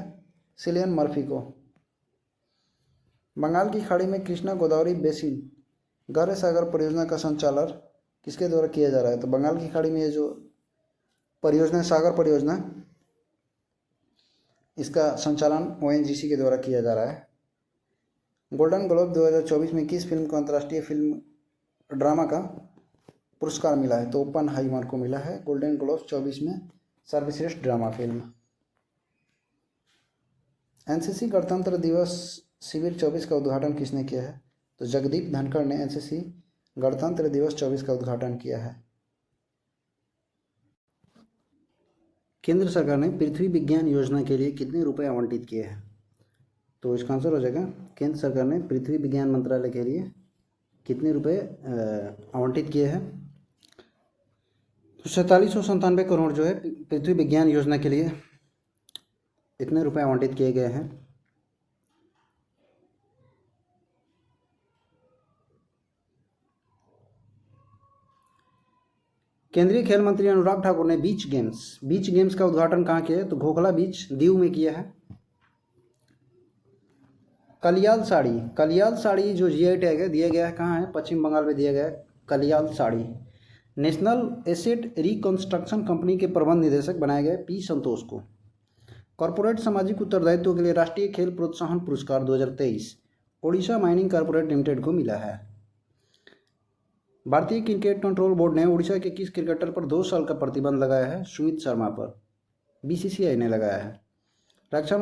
सिलियन मर्फी को। बंगाल की खाड़ी में कृष्णा गोदावरी बेसिन गहरे सागर परियोजना का संचालन किसके द्वारा किया जा रहा है? तो बंगाल की खाड़ी में ये जो परियोजना सागर परियोजना इसका संचालन ONGC के द्वारा किया जा रहा है। गोल्डन ग्लोब 2024 में किस फिल्म को अंतर्राष्ट्रीय फिल्म ड्रामा का पुरस्कार मिला है? तो ओपनहाइमर को मिला है गोल्डन ग्लोब 24 में सर्वश्रेष्ठ ड्रामा फिल्म। NCC गणतंत्र दिवस शिविर 24 का उद्घाटन किसने किया है? तो जगदीप धनखड़ ने NCC गणतंत्र दिवस 24 का उद्घाटन किया है। केंद्र सरकार ने पृथ्वी विज्ञान योजना के लिए कितने रुपए आवंटित किए हैं? तो इसका आंसर हो जाएगा केंद्र सरकार ने पृथ्वी विज्ञान मंत्रालय के लिए कितने रुपए आवंटित किए हैं? तो 4797 करोड़ जो है पृथ्वी विज्ञान योजना के लिए इतने रुपए आवंटित किए गए हैं। केंद्रीय खेल मंत्री अनुराग ठाकुर ने बीच गेम्स का उद्घाटन कहाँ किया है? तो घोघला बीच दीव में किया है। कलियाल साड़ी जो GI टैग है दिया गया है कहाँ है? पश्चिम बंगाल में दिया गया है Kalyal sari. National asset reconstruction company के प्रबंध निदेशक बनाए गए P संतोष को। कॉरपोरेट सामाजिक उत्तरदायित्व के लिए राष्ट्रीय खेल प्रोत्साहन पुरस्कार 2023 ओडिशा माइनिंग कॉरपोरेट लिमिटेड को मिला है। भारतीय क्रिकेट कंट्रोल बोर्ड ने उड़ीसा के किस क्रिकेटर पर 2 साल का प्रतिबंध लगाया है? सुमित शर्मा पर BCCI ने लगाया है। रक्षा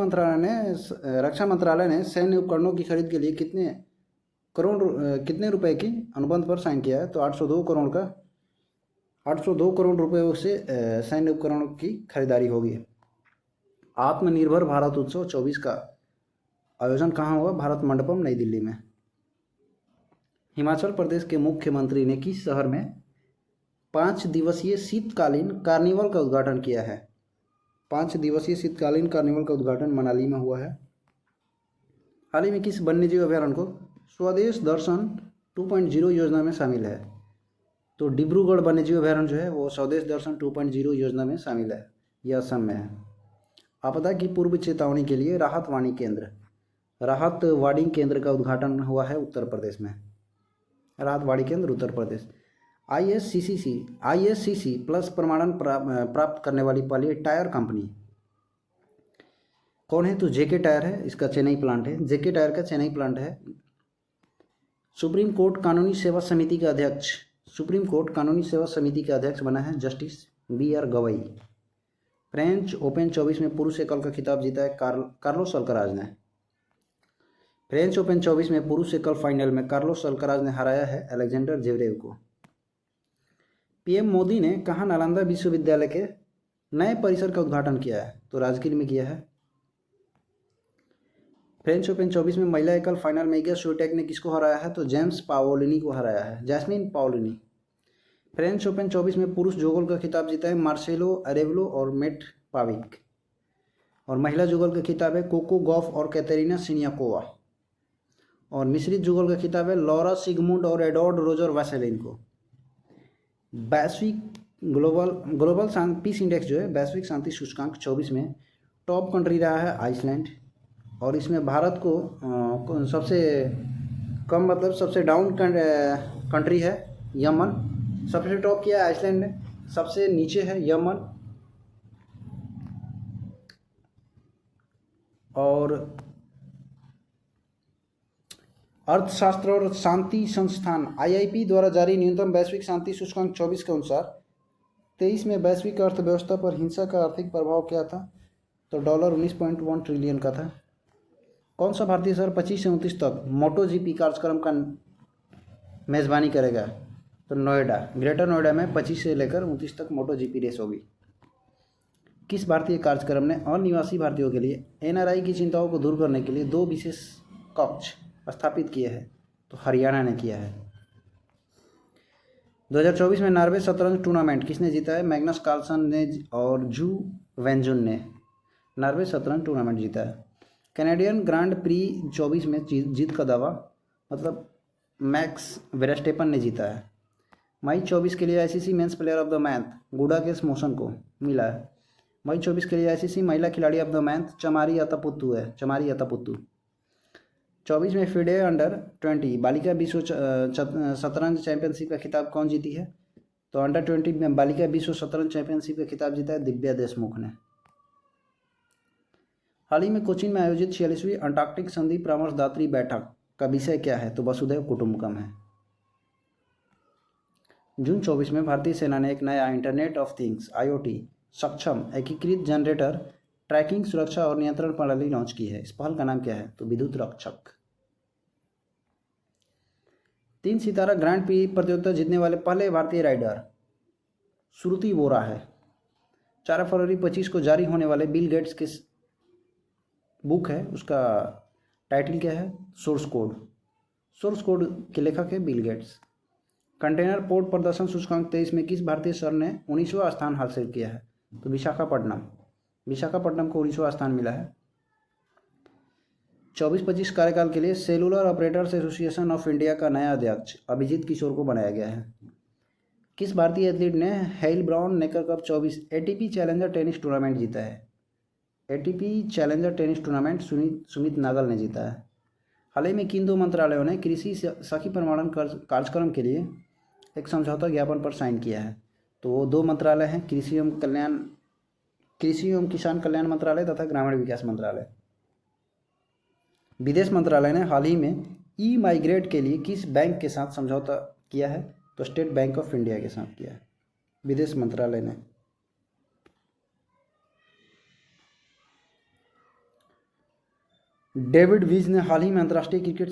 मंत्रालय ने सैन्य उपकरणों की खरीद के लिए कितने रुपए की अनुबंध पर साइन किया है? तो 802 करोड़ रुपए से सैन्य उपकरणों की खरीदारी होगी। आत्मनिर्भर भारत उत्सव 24 का आयोजन कहाँ हुआ? भारत मंडपम नई दिल्ली में। हिमाचल प्रदेश के मुख्यमंत्री ने किस शहर में 5 दिवसीय शीतकालीन कार्निवल का उद्घाटन किया है? 5 दिवसीय शीतकालीन कार्निवल का उद्घाटन मनाली में हुआ है। हाल ही में किस वन्यजीव अभयारण्य को स्वदेश दर्शन 2.0 योजना में शामिल है? तो डिब्रूगढ़ वन्यजीव अभयारण्य जो है वो स्वदेश दर्शन 2.0 योजना में शामिल है। यह असम में है। आपदा की पूर्व चेतावनी के लिए राहत वाणी केंद्र का उद्घाटन हुआ है उत्तर प्रदेश में। राहत वाणी केंद्र उत्तर प्रदेश। ISCC प्लस प्रमाणन प्राप्त करने वाली पहली टायर कंपनी कौन है? तो जेके टायर है। इसका चेन्नई प्लांट है। जेके टायर का चेन्नई प्लांट है। सुप्रीम कोर्ट कानूनी सेवा समिति का अध्यक्ष बना है justice BR Gavai. French open 24 में पुरुष एकल का खिताब जीता है कार्लोस अल्कराज ने। फ्रेंच ओपन 24 में पुरुष एकल फाइनल में कार्लोस अल्कराज ने हराया है अलेक्जेंडर जेवरेव को। PM मोदी ने कहाँ नालंदा विश्वविद्यालय के नए परिसर का उद्घाटन किया है? तो राजगीर में किया है। फ्रेंच ओपन 24 में महिला एकल फाइनल में इगा स्वियाटेक ने किसको हराया है? तो जैस्मिन पाओलिनी। फ्रेंच ओपन 24 में पुरुष जुगल का खिताब जीता है मार्सेलो अरेवलो और मेट पाविक। और महिला जुगल का खिताब है कोको गॉफ और कैटेरिना सिनियाकोवा। और मिश्रित जुगल का खिताब है लॉरा सिगमुंड और एडवर्ड रोजर वैसेलिन को। वैश्विक ग्लोबल पीस इंडेक्स जो है वैश्विक शांति सूचकांक 24 में टॉप कंट्री रहा है आइसलैंड। और इसमें भारत को सबसे कम मतलब सबसे डाउन कंट्री है यमन। सबसे टॉप किया है आइसलैंड ने। सबसे नीचे है यमन। और अर्थशास्त्र और शांति संस्थान IIP द्वारा जारी न्यूनतम वैश्विक शांति सूचकांक 24 के अनुसार 23 में वैश्विक अर्थव्यवस्था पर हिंसा का आर्थिक प्रभाव क्या था? तो $19.1 ट्रिलियन का था। कौन सा भारतीय शहर 25 से 29 तक MotoGP कार्यक्रम का मेज़बानी करेगा? तो नोएडा। ग्रेटर नोएडा में 25 से लेकर 29 तक MotoGP रेस होगी। किस भारतीय कार्यक्रम ने अनिवासी भारतीयों के लिए NRI की चिंताओं को दूर करने के लिए 2 विशेष कक्ष स्थापित किए हैं? तो हरियाणा ने किया है। 2024 में नॉर्वे शतरंज टूर्नामेंट किसने जीता है? मैग्नस कार्लसन ने और जू वेंजुन ने नॉर्वे शतरंज टूर्नामेंट जीता है। कैनेडियन ग्रांड प्री 24 में जीत का दावा मतलब मैक्स वेरास्टेपन ने जीता है। मई 24 के लिए ICC mains player of the month Gudakesh motion को मिला है। मई 24 के लिए ICC महिला खिलाड़ी ऑफ द मंथ चमारी अतापुत्तु। 24 में FIDE अंडर-20 बालिका विश्व शतरंज चैंपियनशिप का खिताब कौन जीती है? तो अंडर-20 में बालिका विश्व शतरंज चैंपियनशिप का खिताब जीता है दिव्या देशमुख ने। हाल ही में कोचीन में आयोजित 46वीं अंटार्कटिक संधि परामर्शदात्री बैठक का विषय क्या है? तो वसुधैव कुटुंबकम है। जून 24 में भारतीय सेना ने एक नया इंटरनेट ऑफ थिंग्स IoT सक्षम एकीकृत जनरेटर ट्रैकिंग सुरक्षा और नियंत्रण प्रणाली लॉन्च की है। इस पहल का नाम क्या है? तो विद्युत रक्षक। 3 सितारा ग्रैंड प्री प्रतियोगिता जीतने वाले पहले भारतीय राइडर श्रुति बोरा है। 4 फरवरी 25 को जारी होने वाले बिल गेट्स के बुक है, उसका टाइटल क्या है? सोर्स कोड के लेखक है बिल गेट्स। कंटेनर पोर्ट प्रदर्शन सूचकांक 23 में किस भारतीय शहर ने 19वां स्थान हासिल किया है? तो विशाखापट्टनम को 19वां स्थान मिला है। 24-25 कार्यकाल के लिए cellular operators association of India का नया अध्यक्ष अभिजीत किशोर को बनाया गया है। किस भारतीय एथलीट ने Heilbronn Neckar cup 24 ATP challenger tennis tournament जीता है? ATP challenger tennis tournament Sumit Nagal ने जीता है। हाल ही में किन 2 मंत्रालयों ने कृषि सखी प्रमाणन कार्यक्रम के लिए एक समझौता ज्ञापन पर साइन किया है? तो वो 2 मंत्रालय हैं, कृषि एवं किसान कल्याण मंत्रालय तथा ग्रामीण विकास मंत्रालय। विदेश मंत्रालय ने हाल ही में E-माइग्रेट के लिए किस बैंक के साथ समझौता किया है? तो स्टेट बैंक ऑफ इंडिया के साथ किया है विदेश मंत्रालय ने। डेविड विज ने हाल ही में अंतर्राष्ट्रीय क्रिकेट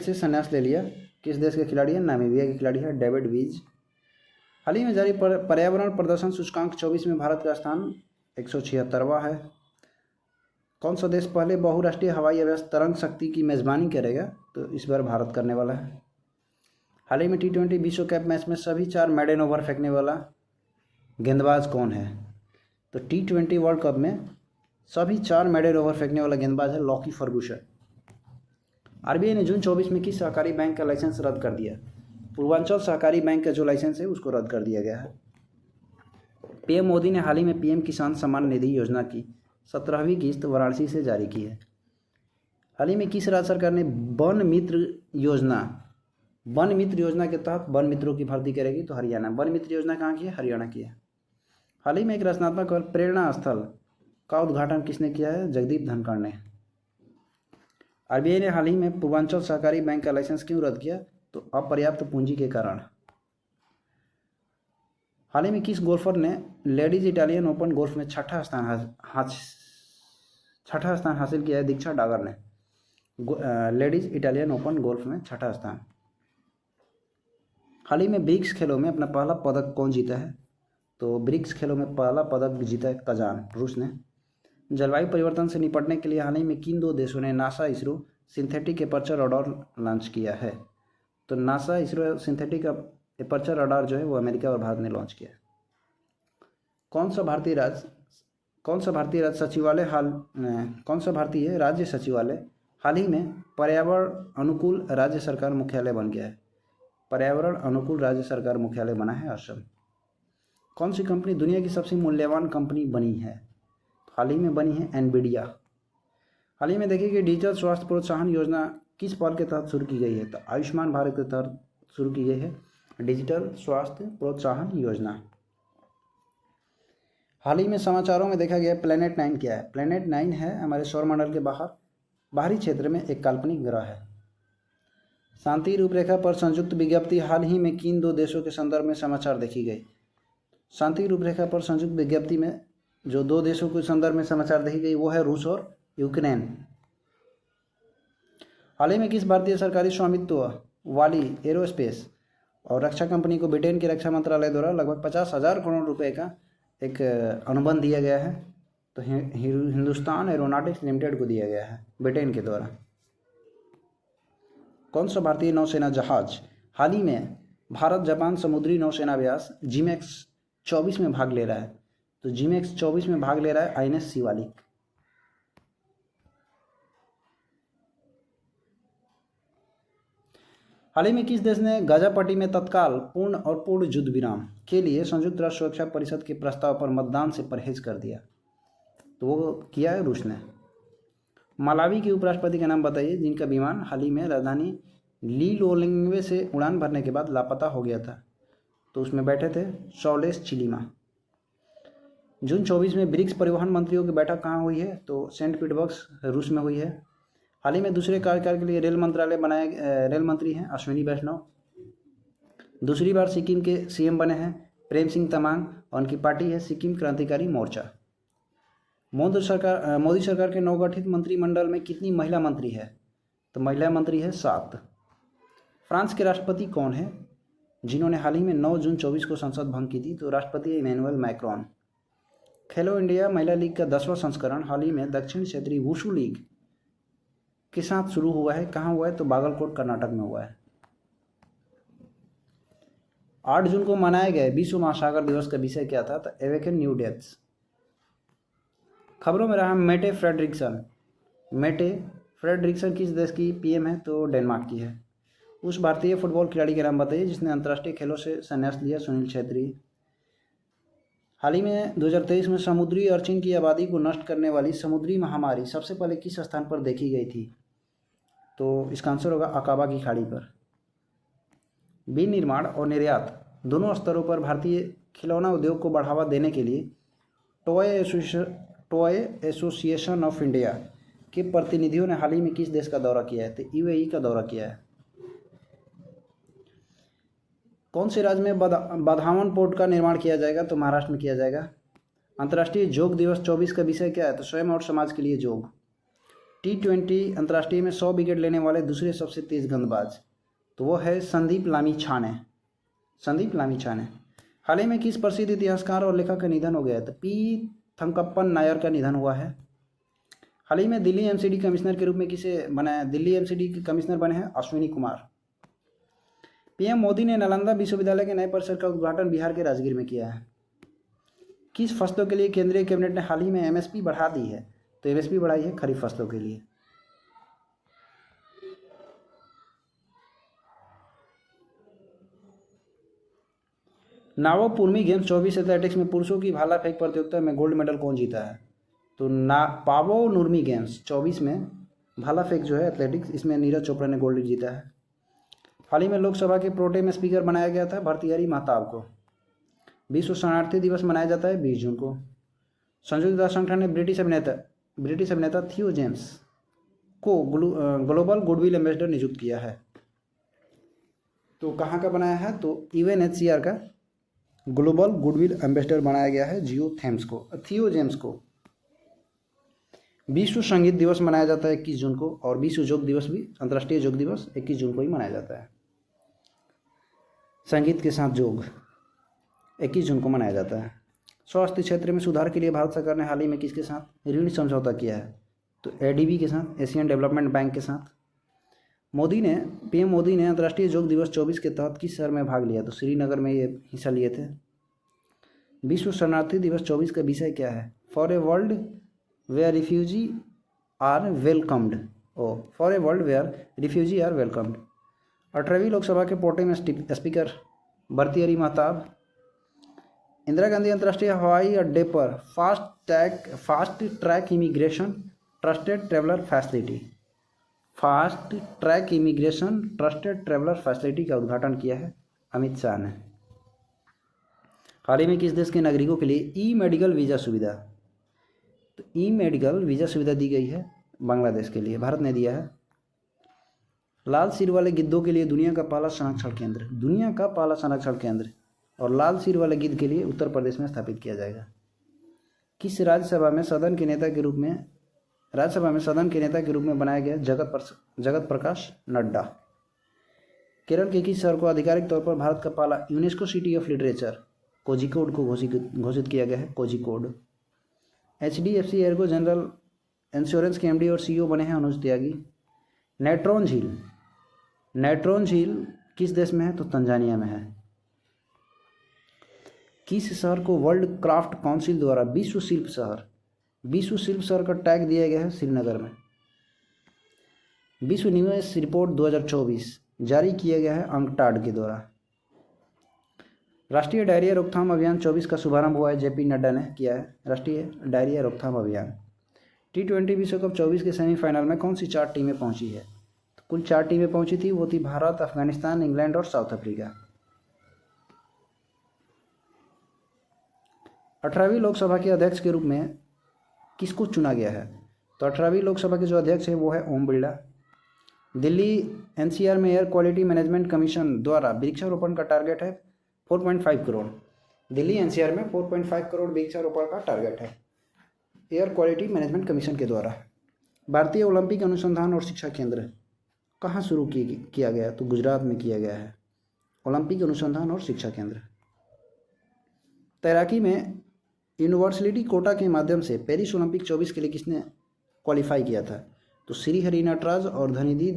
से संन्यास ले लिया। किस देश के खिलाड़ी है? नामीबिया के खिलाड़ी है डेविड विज। हाल ही में जारी पर्यावरण प्रदर्शन सूचकांक 24 में भारत का स्थान 176वां है। कौन सा देश पहले बहुराष्ट्रीय हवाई अभ्यास तरंग शक्ति की मेज़बानी करेगा? तो इस बार भारत करने वाला है। हाल ही में T20 विश्व कप मैच में सभी 4 मेडन ओवर फेंकने वाला गेंदबाज कौन है? तो T20 वर्ल्ड कप में सभी 4 मेडन ओवर फेंकने वाला गेंदबाज है लॉकी फर्गूसन। आरबीआई ने जून 24 में किस सहकारी बैंक का लाइसेंस रद्द कर दिया? पूर्वांचल सहकारी बैंक का जो लाइसेंस है उसको रद्द कर दिया गया है। पीएम मोदी ने हाल ही में पीएम किसान सम्मान निधि योजना की 17वीं किस्त वाराणसी से जारी की है। हाल ही में किस राज्य सरकार ने वन मित्र योजना के तहत वन मित्रों की भर्ती करेगी? तो हरियाणा। वन मित्र योजना कहाँ की है? हरियाणा की है। हाल ही में एक रचनात्मक और प्रेरणा स्थल का उद्घाटन किसने किया है? जगदीप धनखड़ ने। आरबीआई ने हाल ही में पूर्वांचल सहकारी बैंक का लाइसेंस क्यों रद्द किया? तो अपर्याप्त पूंजी के कारण। हाल ही में किस गोल्फर ने लेडीज इटालियन ओपन गोल्फ में छठा स्थान हासिल किया है? दीक्षा डागर ने लेडीज इटालियन ओपन गोल्फ में छठा स्थान। हाल ही में ब्रिक्स खेलों में अपना पहला पदक कौन जीता है? तो ब्रिक्स खेलों में पहला पदक जीता है कजान, रूस ने। जलवायु परिवर्तन से निपटने के लिए हाल ही में किन 2 देशों ने NASA ISRO synthetic aperture radar launch किया है? तो NASA ISRO synthetic aperture radar जो है वो अमेरिका और भारत ने लॉन्च किया। कौन सा भारतीय राज्य सचिवालय हाल ही में पर्यावरण अनुकूल राज्य सरकार मुख्यालय बन गया है? पर्यावरण अनुकूल राज्य सरकार मुख्यालय बना है असम। कौन सी कंपनी दुनिया की सबसे मूल्यवान कंपनी बनी है? हाल ही में बनी है एनवीडिया। हाल ही में देखिए कि डिजिटल स्वास्थ्य प्रोत्साहन योजना किस पहल के तहत शुरू की गई है? तो आयुष्मान भारत के तहत शुरू की गई है डिजिटल स्वास्थ्य प्रोत्साहन योजना। हाल ही में समाचारों में देखा गया प्लैनेट 9 क्या है? प्लैनेट 9 है हमारे सौरमंडल के बाहरी क्षेत्र में एक काल्पनिक ग्रह है। शांति रूपरेखा पर संयुक्त विज्ञप्ति हाल ही में किन 2 देशों के संदर्भ में समाचार देखी गई? शांति रूपरेखा पर संयुक्त विज्ञप्ति में जो 2 देशों के संदर्भ में समाचार देखी गई वो है रूस और यूक्रेन। हाल ही में किस भारतीय सरकारी स्वामित्व वाली एरोस्पेस और रक्षा कंपनी को ब्रिटेन के रक्षा मंत्रालय द्वारा लगभग 50,000 करोड़ रुपए का एक अनुबंध दिया गया है? तो हिंदुस्तान एरोनॉटिक्स लिमिटेड को दिया गया है ब्रिटेन के द्वारा। कौन सा भारतीय नौसेना जहाज हाल ही में भारत जापान समुद्री नौसेना अभ्यास GMEX 24 में भाग ले रहा है? तो GMEX 24 में भाग ले रहा है INS शिवालिक। हाल ही में किस देश ने गाजापट्टी में तत्काल पूर्ण और पूर्ण युद्ध विराम के लिए संयुक्त राष्ट्र सुरक्षा परिषद के प्रस्ताव पर मतदान से परहेज कर दिया? तो वो किया है रूस ने। मालावी के उपराष्ट्रपति का नाम बताइए जिनका विमान हाल ही में राजधानी लिलोंग्वे से उड़ान भरने के बाद लापता हो गया था? तो उसमें बैठे थे सौलेस चिलीमा। जून 24 में ब्रिक्स परिवहन मंत्रियों की बैठक कहाँ हुई है? तो सेंट पीटर्सबर्ग रूस में हुई है। हाल ही में दूसरे कार्यकाल के लिए रेल मंत्री हैं अश्विनी वैष्णव। दूसरी बार सिक्किम के CM बने हैं प्रेम सिंह तमांग और उनकी पार्टी है सिक्किम क्रांतिकारी मोर्चा। मोदी सरकार के नवगठित मंत्रिमंडल में कितनी महिला मंत्री है? तो महिला मंत्री है 7। फ्रांस के राष्ट्रपति कौन है जिन्होंने हाल ही में 9 जून 24 को संसद भंग की थी? तो राष्ट्रपति इमैनुअल मैक्रोन। खेलो इंडिया महिला लीग का 10वां संस्करण हाल ही में दक्षिण क्षेत्रीय वुशु लीग के साथ शुरू हुआ है। कहाँ हुआ है? तो बागलकोट कर्नाटक में हुआ है। 8 जून को मनाया गया विश्व महासागर दिवस का विषय क्या था? तो एवेकन न्यू डेथ्स। खबरों में रहा मेटे फ्रेडरिक्सन किस देश की PM है? तो डेनमार्क की है। उस भारतीय फुटबॉल खिलाड़ी के नाम बताइए जिसने अंतर्राष्ट्रीय खेलों से संन्यास लिया? सुनील छेत्री। हाल ही में 2023 में समुद्री अर्चिन की आबादी को नष्ट करने वाली समुद्री महामारी सबसे पहले किस स्थान पर देखी गई थी? तो इसका आंसर होगा अकाबा की खाड़ी पर। विनिर्माण और निर्यात दोनों स्तरों पर भारतीय खिलौना उद्योग को बढ़ावा देने के लिए टॉय एसोसिएशन ऑफ इंडिया के प्रतिनिधियों ने हाल ही में किस देश का दौरा किया है? तो UAE का दौरा किया है। कौन से राज्य में बधावन पोर्ट का निर्माण किया जाएगा? तो महाराष्ट्र में किया जाएगा। अंतर्राष्ट्रीय योग दिवस 24 का विषय क्या है? तो स्वयं और समाज के लिए योग। T20 अंतर्राष्ट्रीय में 100 विकेट लेने वाले दूसरे सबसे तेज गेंदबाज तो वो है संदीप लामिछाने। हाल ही में किस प्रसिद्ध इतिहासकार और लेखक का निधन हो गया है? तो P थंकप्पन नायर का निधन हुआ है। हाल ही में दिल्ली एमसीडी कमिश्नर के रूप में किसे बनाया, दिल्ली एमसीडी के कमिश्नर बने हैं अश्विनी कुमार। पीएम मोदी ने नालंदा विश्वविद्यालय के नए परिसर का उद्घाटन बिहार के राजगीर में किया है। किस फसलों के लिए केंद्रीय कैबिनेट ने हाल ही में एमएसपी बढ़ा दी है, तो एमएसपी बढ़ाई है खरीफ फसलों के लिए। नावो पुर्मी गेम्स 24 एथलेटिक्स में पुरुषों की भाला फेंक प्रतियोगिता में गोल्ड मेडल कौन जीता है, तो पावो नुर्मी गेम्स 24 में भाला फेंक जो है एथलेटिक्स, इसमें नीरज चोपड़ा ने गोल्ड जीता है। हाल ही में लोकसभा के प्रोटेम स्पीकर बनाया गया था भर्तृहरि महताब को। विश्व शरणार्थी दिवस मनाया जाता है 20 जून को। संयुक्त राष्ट्र संगठन ने ब्रिटिश अभिनेता थियो जेम्स को ग्लोबल गुडविल एम्बेसडर नियुक्त किया है। तो कहाँ का बनाया है, तो यूएनएचसीआर का ग्लोबल गुडविल एम्बेसडर बनाया गया है थियो जेम्स को। विश्व संगीत दिवस मनाया जाता है 21 जून को, और विश्व योग दिवस भी, अंतर्राष्ट्रीय योग दिवस 21 जून को ही मनाया जाता है। संगीत के साथ योग 21 जून को मनाया जाता है। स्वास्थ्य क्षेत्र में सुधार के लिए भारत सरकार ने हाल ही में किसके साथ ऋण समझौता किया है, तो एडीबी के साथ, एशियन डेवलपमेंट बैंक के साथ। पीएम मोदी ने अंतर्राष्ट्रीय योग दिवस 24 के तहत किस शहर में भाग लिया, तो श्रीनगर में ये हिस्सा लिए थे। विश्व शरणार्थी दिवस 24 का विषय क्या है, for a world where refugee are welcomed, for a world where refugee are welcomed. 18वीं लोकसभा के प्रोटेम स्पीकर भर्तृहरि महताब। इंदिरा गांधी अंतर्राष्ट्रीय हवाई अड्डे पर fast track immigration trusted traveller facility का उद्घाटन किया है अमित शाह ने। हाल ही में किस देश के नागरिकों के लिए ई मेडिकल वीज़ा सुविधा, तो ई मेडिकल वीज़ा सुविधा दी गई है बांग्लादेश के लिए, भारत ने दिया है। लाल सिर वाले गिद्धों के लिए दुनिया का पहला संरक्षण केंद्र और लाल सिर वाले गिद्ध के लिए उत्तर प्रदेश में स्थापित किया जाएगा। किस राज्यसभा में सदन के नेता के रूप में बनाया गया जगत प्रकाश नड्डा। केरल के किस शहर को आधिकारिक तौर पर भारत का पहला UNESCO city of literature Kozhikode को घोषित किया गया है, Kozhikode. HDFC Ergo general insurance के एमडी और सीईओ बने हैं अनुज त्यागी। नेट्रॉन झील किस देश में है, तो तंजानिया में है। किस शहर को वर्ल्ड क्राफ्ट काउंसिल द्वारा विश्व शिल्प शहर का टैग दिया गया है, श्रीनगर में। विश्व निवेश रिपोर्ट 2024 जारी किया गया है अंकटाड के द्वारा। राष्ट्रीय डायरिया रोकथाम अभियान 24 का शुभारंभ हुआ है, जेपी नड्डा ने किया है राष्ट्रीय डायरिया रोकथाम अभियान। T20 विश्व कप 24 के सेमीफाइनल में कौन सी 4 टीमें पहुंची है, तो कुल 4 टीमें पहुंची थी, वो थी भारत, अफगानिस्तान, इंग्लैंड और साउथ अफ्रीका। 18वीं लोकसभा के अध्यक्ष के रूप में किसको चुना गया है, तो 18वीं लोकसभा के जो अध्यक्ष है वो है ओम बिरला। दिल्ली एनसीआर में एयर क्वालिटी मैनेजमेंट कमीशन द्वारा वृक्षारोपण का टारगेट है 4.5 करोड़। दिल्ली एनसीआर में 4.5 करोड़ वृक्षारोपण का टारगेट है एयर क्वालिटी मैनेजमेंट कमीशन के द्वारा। भारतीय ओलंपिक अनुसंधान और शिक्षा केंद्र कहाँ शुरू किया गया, तो गुजरात में किया गया है ओलंपिक अनुसंधान और शिक्षा केंद्र। तैराकी में यूनिवर्सिटी कोटा के माध्यम से पेरिस ओलंपिक 24 के लिए किसने क्वालिफाई किया था, तो श्री हरि नटराज और धनिधि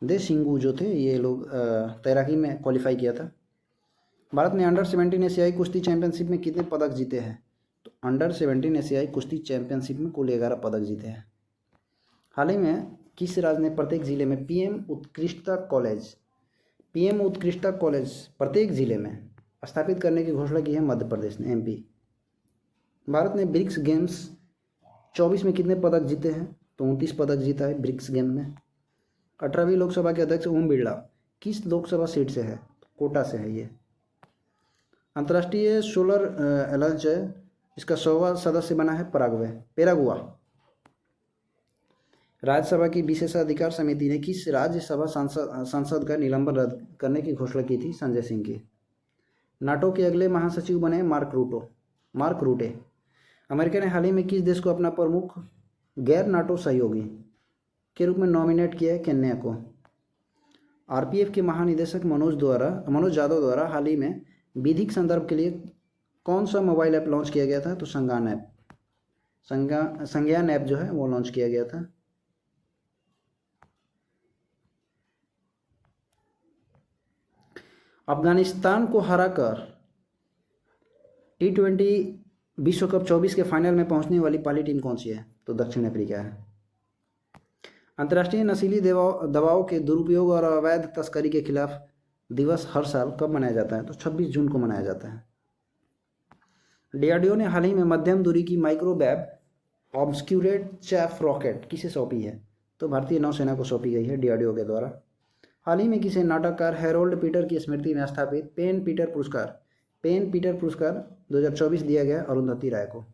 देशिंगू जो थे, ये लोग तैराकी में क्वालिफाई किया था। भारत ने अंडर 17 एशियाई कुश्ती चैंपियनशिप में कितने पदक जीते हैं, तो अंडर 17 एशियाई कुश्ती चैंपियनशिप में कुल 11 पदक जीते हैं। हाल ही में किस राज्य ने प्रत्येक जिले में पीएम उत्कृष्टता कॉलेज प्रत्येक जिले में स्थापित करने की घोषणा की है, मध्य प्रदेश ने, एमपी। भारत ने ब्रिक्स गेम्स 24 में कितने पदक जीते हैं, तो 29 पदक जीता है ब्रिक्स गेम में। 18वीं लोकसभा के अध्यक्ष ओम बिरला किस लोकसभा सीट से है, कोटा से है ये। अंतर्राष्ट्रीय सोलर एलायंस है, इसका 100वां सदस्य बना है पेरागुआ। राज्यसभा की विशेषाधिकार समिति ने किस राज्यसभा सांसद का निलंबन रद्द करने की घोषणा की थी, संजय सिंह की। नाटो के अगले महासचिव बने मार्क रूटे। अमेरिका ने हाल ही में किस देश को अपना प्रमुख गैर नाटो सहयोगी के रूप में नॉमिनेट किया है, केन्या को। आरपीएफ के महानिदेशक मनोज यादव द्वारा हाल ही में विधिक संदर्भ के लिए कौन सा मोबाइल ऐप लॉन्च किया गया था, तो संज्ञान ऐप। संज्ञान ऐप जो है वो लॉन्च किया गया था। अफगानिस्तान को हराकर T20 विश्व कप 24 के फाइनल में पहुंचने वाली पहली टीम कौन सी है? तो दक्षिण अफ्रीका है। अंतर्राष्ट्रीय नशीली दवाओं के दुरुपयोग और अवैध तस्करी के खिलाफ दिवस हर साल कब मनाया जाता है? तो 26 जून को मनाया जाता है। डीआरडीओ ने हाल ही में मध्यम दूरी की माइक्रोवेव ऑब्सक्यूरेट चैफ रॉकेट किसे सौंपी है? तो भारतीय नौसेना को सौंपी गई है डीआरडीओ के द्वारा। हाल ही में किसे नाटककार हैरोल्ड पीटर की स्मृति में स्थापित पेन पीटर पुरस्कार 2024 दिया गया अरुंधति राय को।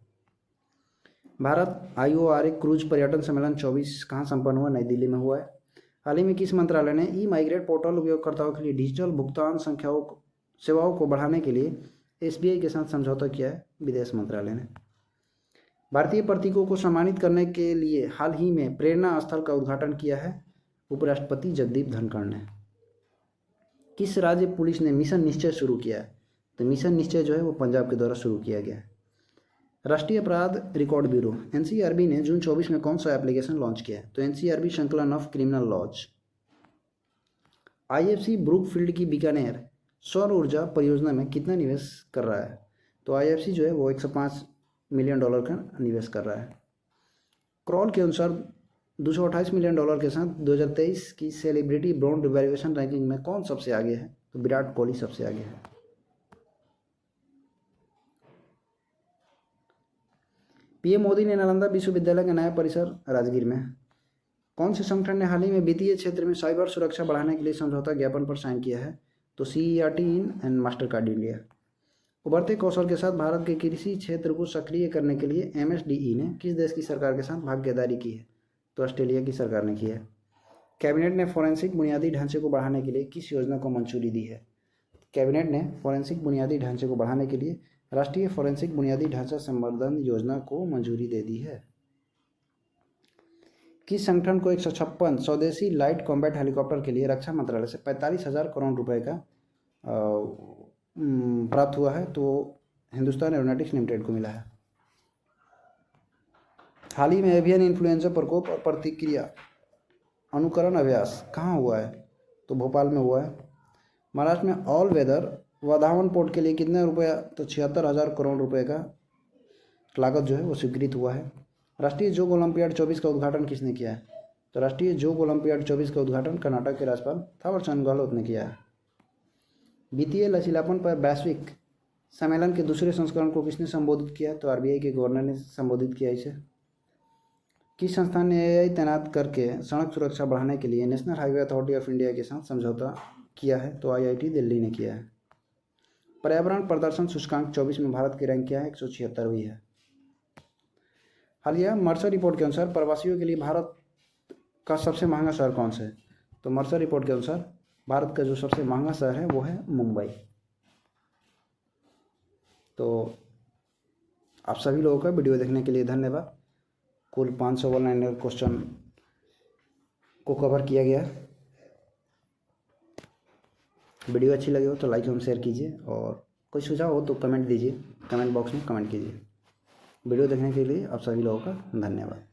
भारत IORA क्रूज पर्यटन सम्मेलन 24 कहाँ संपन्न हुआ? नई दिल्ली में हुआ है। हाल ही में किस मंत्रालय ने ई माइग्रेट पोर्टल उपयोगकर्ताओं के लिए डिजिटल भुगतान सेवाओं को बढ़ाने के लिए SBI के साथ समझौता किया है? विदेश मंत्रालय ने। भारतीय प्रतीकों को सम्मानित करने के लिए हाल ही में प्रेरणा स्थल का उद्घाटन किया है उपराष्ट्रपति जगदीप धनखड़ ने। किस राज्य पुलिस ने मिशन निश्चय शुरू किया है? तो मिशन निश्चय जो है वो पंजाब के द्वारा शुरू किया गया है। राष्ट्रीय अपराध रिकॉर्ड ब्यूरो NCRB ने जून 24 में कौन सा एप्लीकेशन लॉन्च किया है? तो NCRB संकलन of criminal laws. IFC Brookfield की बीकानेर सौर ऊर्जा परियोजना में कितना निवेश कर रहा है? तो IFC जो है वो $105 मिलियन का निवेश कर रहा है। क्रॉल के अनुसार $228 मिलियन के साथ 2023 की सेलिब्रिटी ब्रांड वैल्यूएशन रैंकिंग में कौन सबसे आगे है? तो विराट कोहली सबसे आगे है। PM मोदी ने नालंदा विश्वविद्यालय का नया परिसर राजगीर में। कौन से संगठन ने हाल ही में वित्तीय क्षेत्र में साइबर सुरक्षा बढ़ाने के लिए समझौता ज्ञापन पर साइन किया है? तो CERT in and Mastercard India. उभरते कौशल के साथ भारत के कृषि क्षेत्र को सक्रिय करने के लिए MSDE ने किस देश की सरकार के साथ भागीदारी की है? तो ऑस्ट्रेलिया की सरकार ने की है। कैबिनेट ने फोरेंसिक बुनियादी ढांचे को बढ़ाने के लिए किस योजना को मंजूरी दी है? कैबिनेट ने फोरेंसिक बुनियादी ढांचे को बढ़ाने के लिए राष्ट्रीय फोरेंसिक बुनियादी ढांचा संवर्धन योजना को मंजूरी दे दी है। किस संगठन को 156 स्वदेशी लाइट कॉम्बैट हेलीकॉप्टर के लिए रक्षा मंत्रालय से 45,000 करोड़ रुपए का प्राप्त हुआ है? तो हिंदुस्तान एरोनॉटिक्स लिमिटेड को मिला है। हाल ही में एवियन इन्फ्लुएंजा प्रकोप और प्रतिक्रिया अनुकरण अभ्यास कहाँ हुआ है? तो भोपाल में हुआ है। महाराष्ट्र में ऑल वेदर वाधावन पोर्ट के लिए कितने रुपया? तो 76,000 करोड़ रुपए का लागत जो है वो स्वीकृत हुआ है। राष्ट्रीय योग ओलंपियाड 24 का उद्घाटन किसने किया है? तो राष्ट्रीय योग ओलंपियाड 24 का उद्घाटन कर्नाटक के राज्यपाल थावरचंद गहलोत ने किया है। वित्तीय लचीलापन पर वैश्विक सम्मेलन के दूसरे संस्करण को किसने संबोधित किया? तो RBI के गवर्नर ने संबोधित किया इसे। किस संस्थान ने AI तैनात करके सड़क सुरक्षा बढ़ाने के लिए national highway authority of India के साथ समझौता किया है? तो IIT दिल्ली ने किया है। पर्यावरण प्रदर्शन सूचकांक 24 में भारत की रैंक क्या है? 176वीं है। हालिया मर्सर रिपोर्ट के अनुसार प्रवासियों के लिए भारत का सबसे महंगा शहर कौन सा है? तो मर्सर रिपोर्ट के अनुसार भारत का जो सबसे महंगा शहर है वो है मुंबई। तो आप सभी लोगों का वीडियो देखने के लिए धन्यवाद। कुल 599 क्वेश्चन को कवर किया गया। वीडियो अच्छी लगी हो तो लाइक एवं शेयर कीजिए और कोई सुझाव हो तो कमेंट दीजिए, कमेंट बॉक्स में कमेंट कीजिए। वीडियो देखने के लिए आप सभी लोगों का धन्यवाद।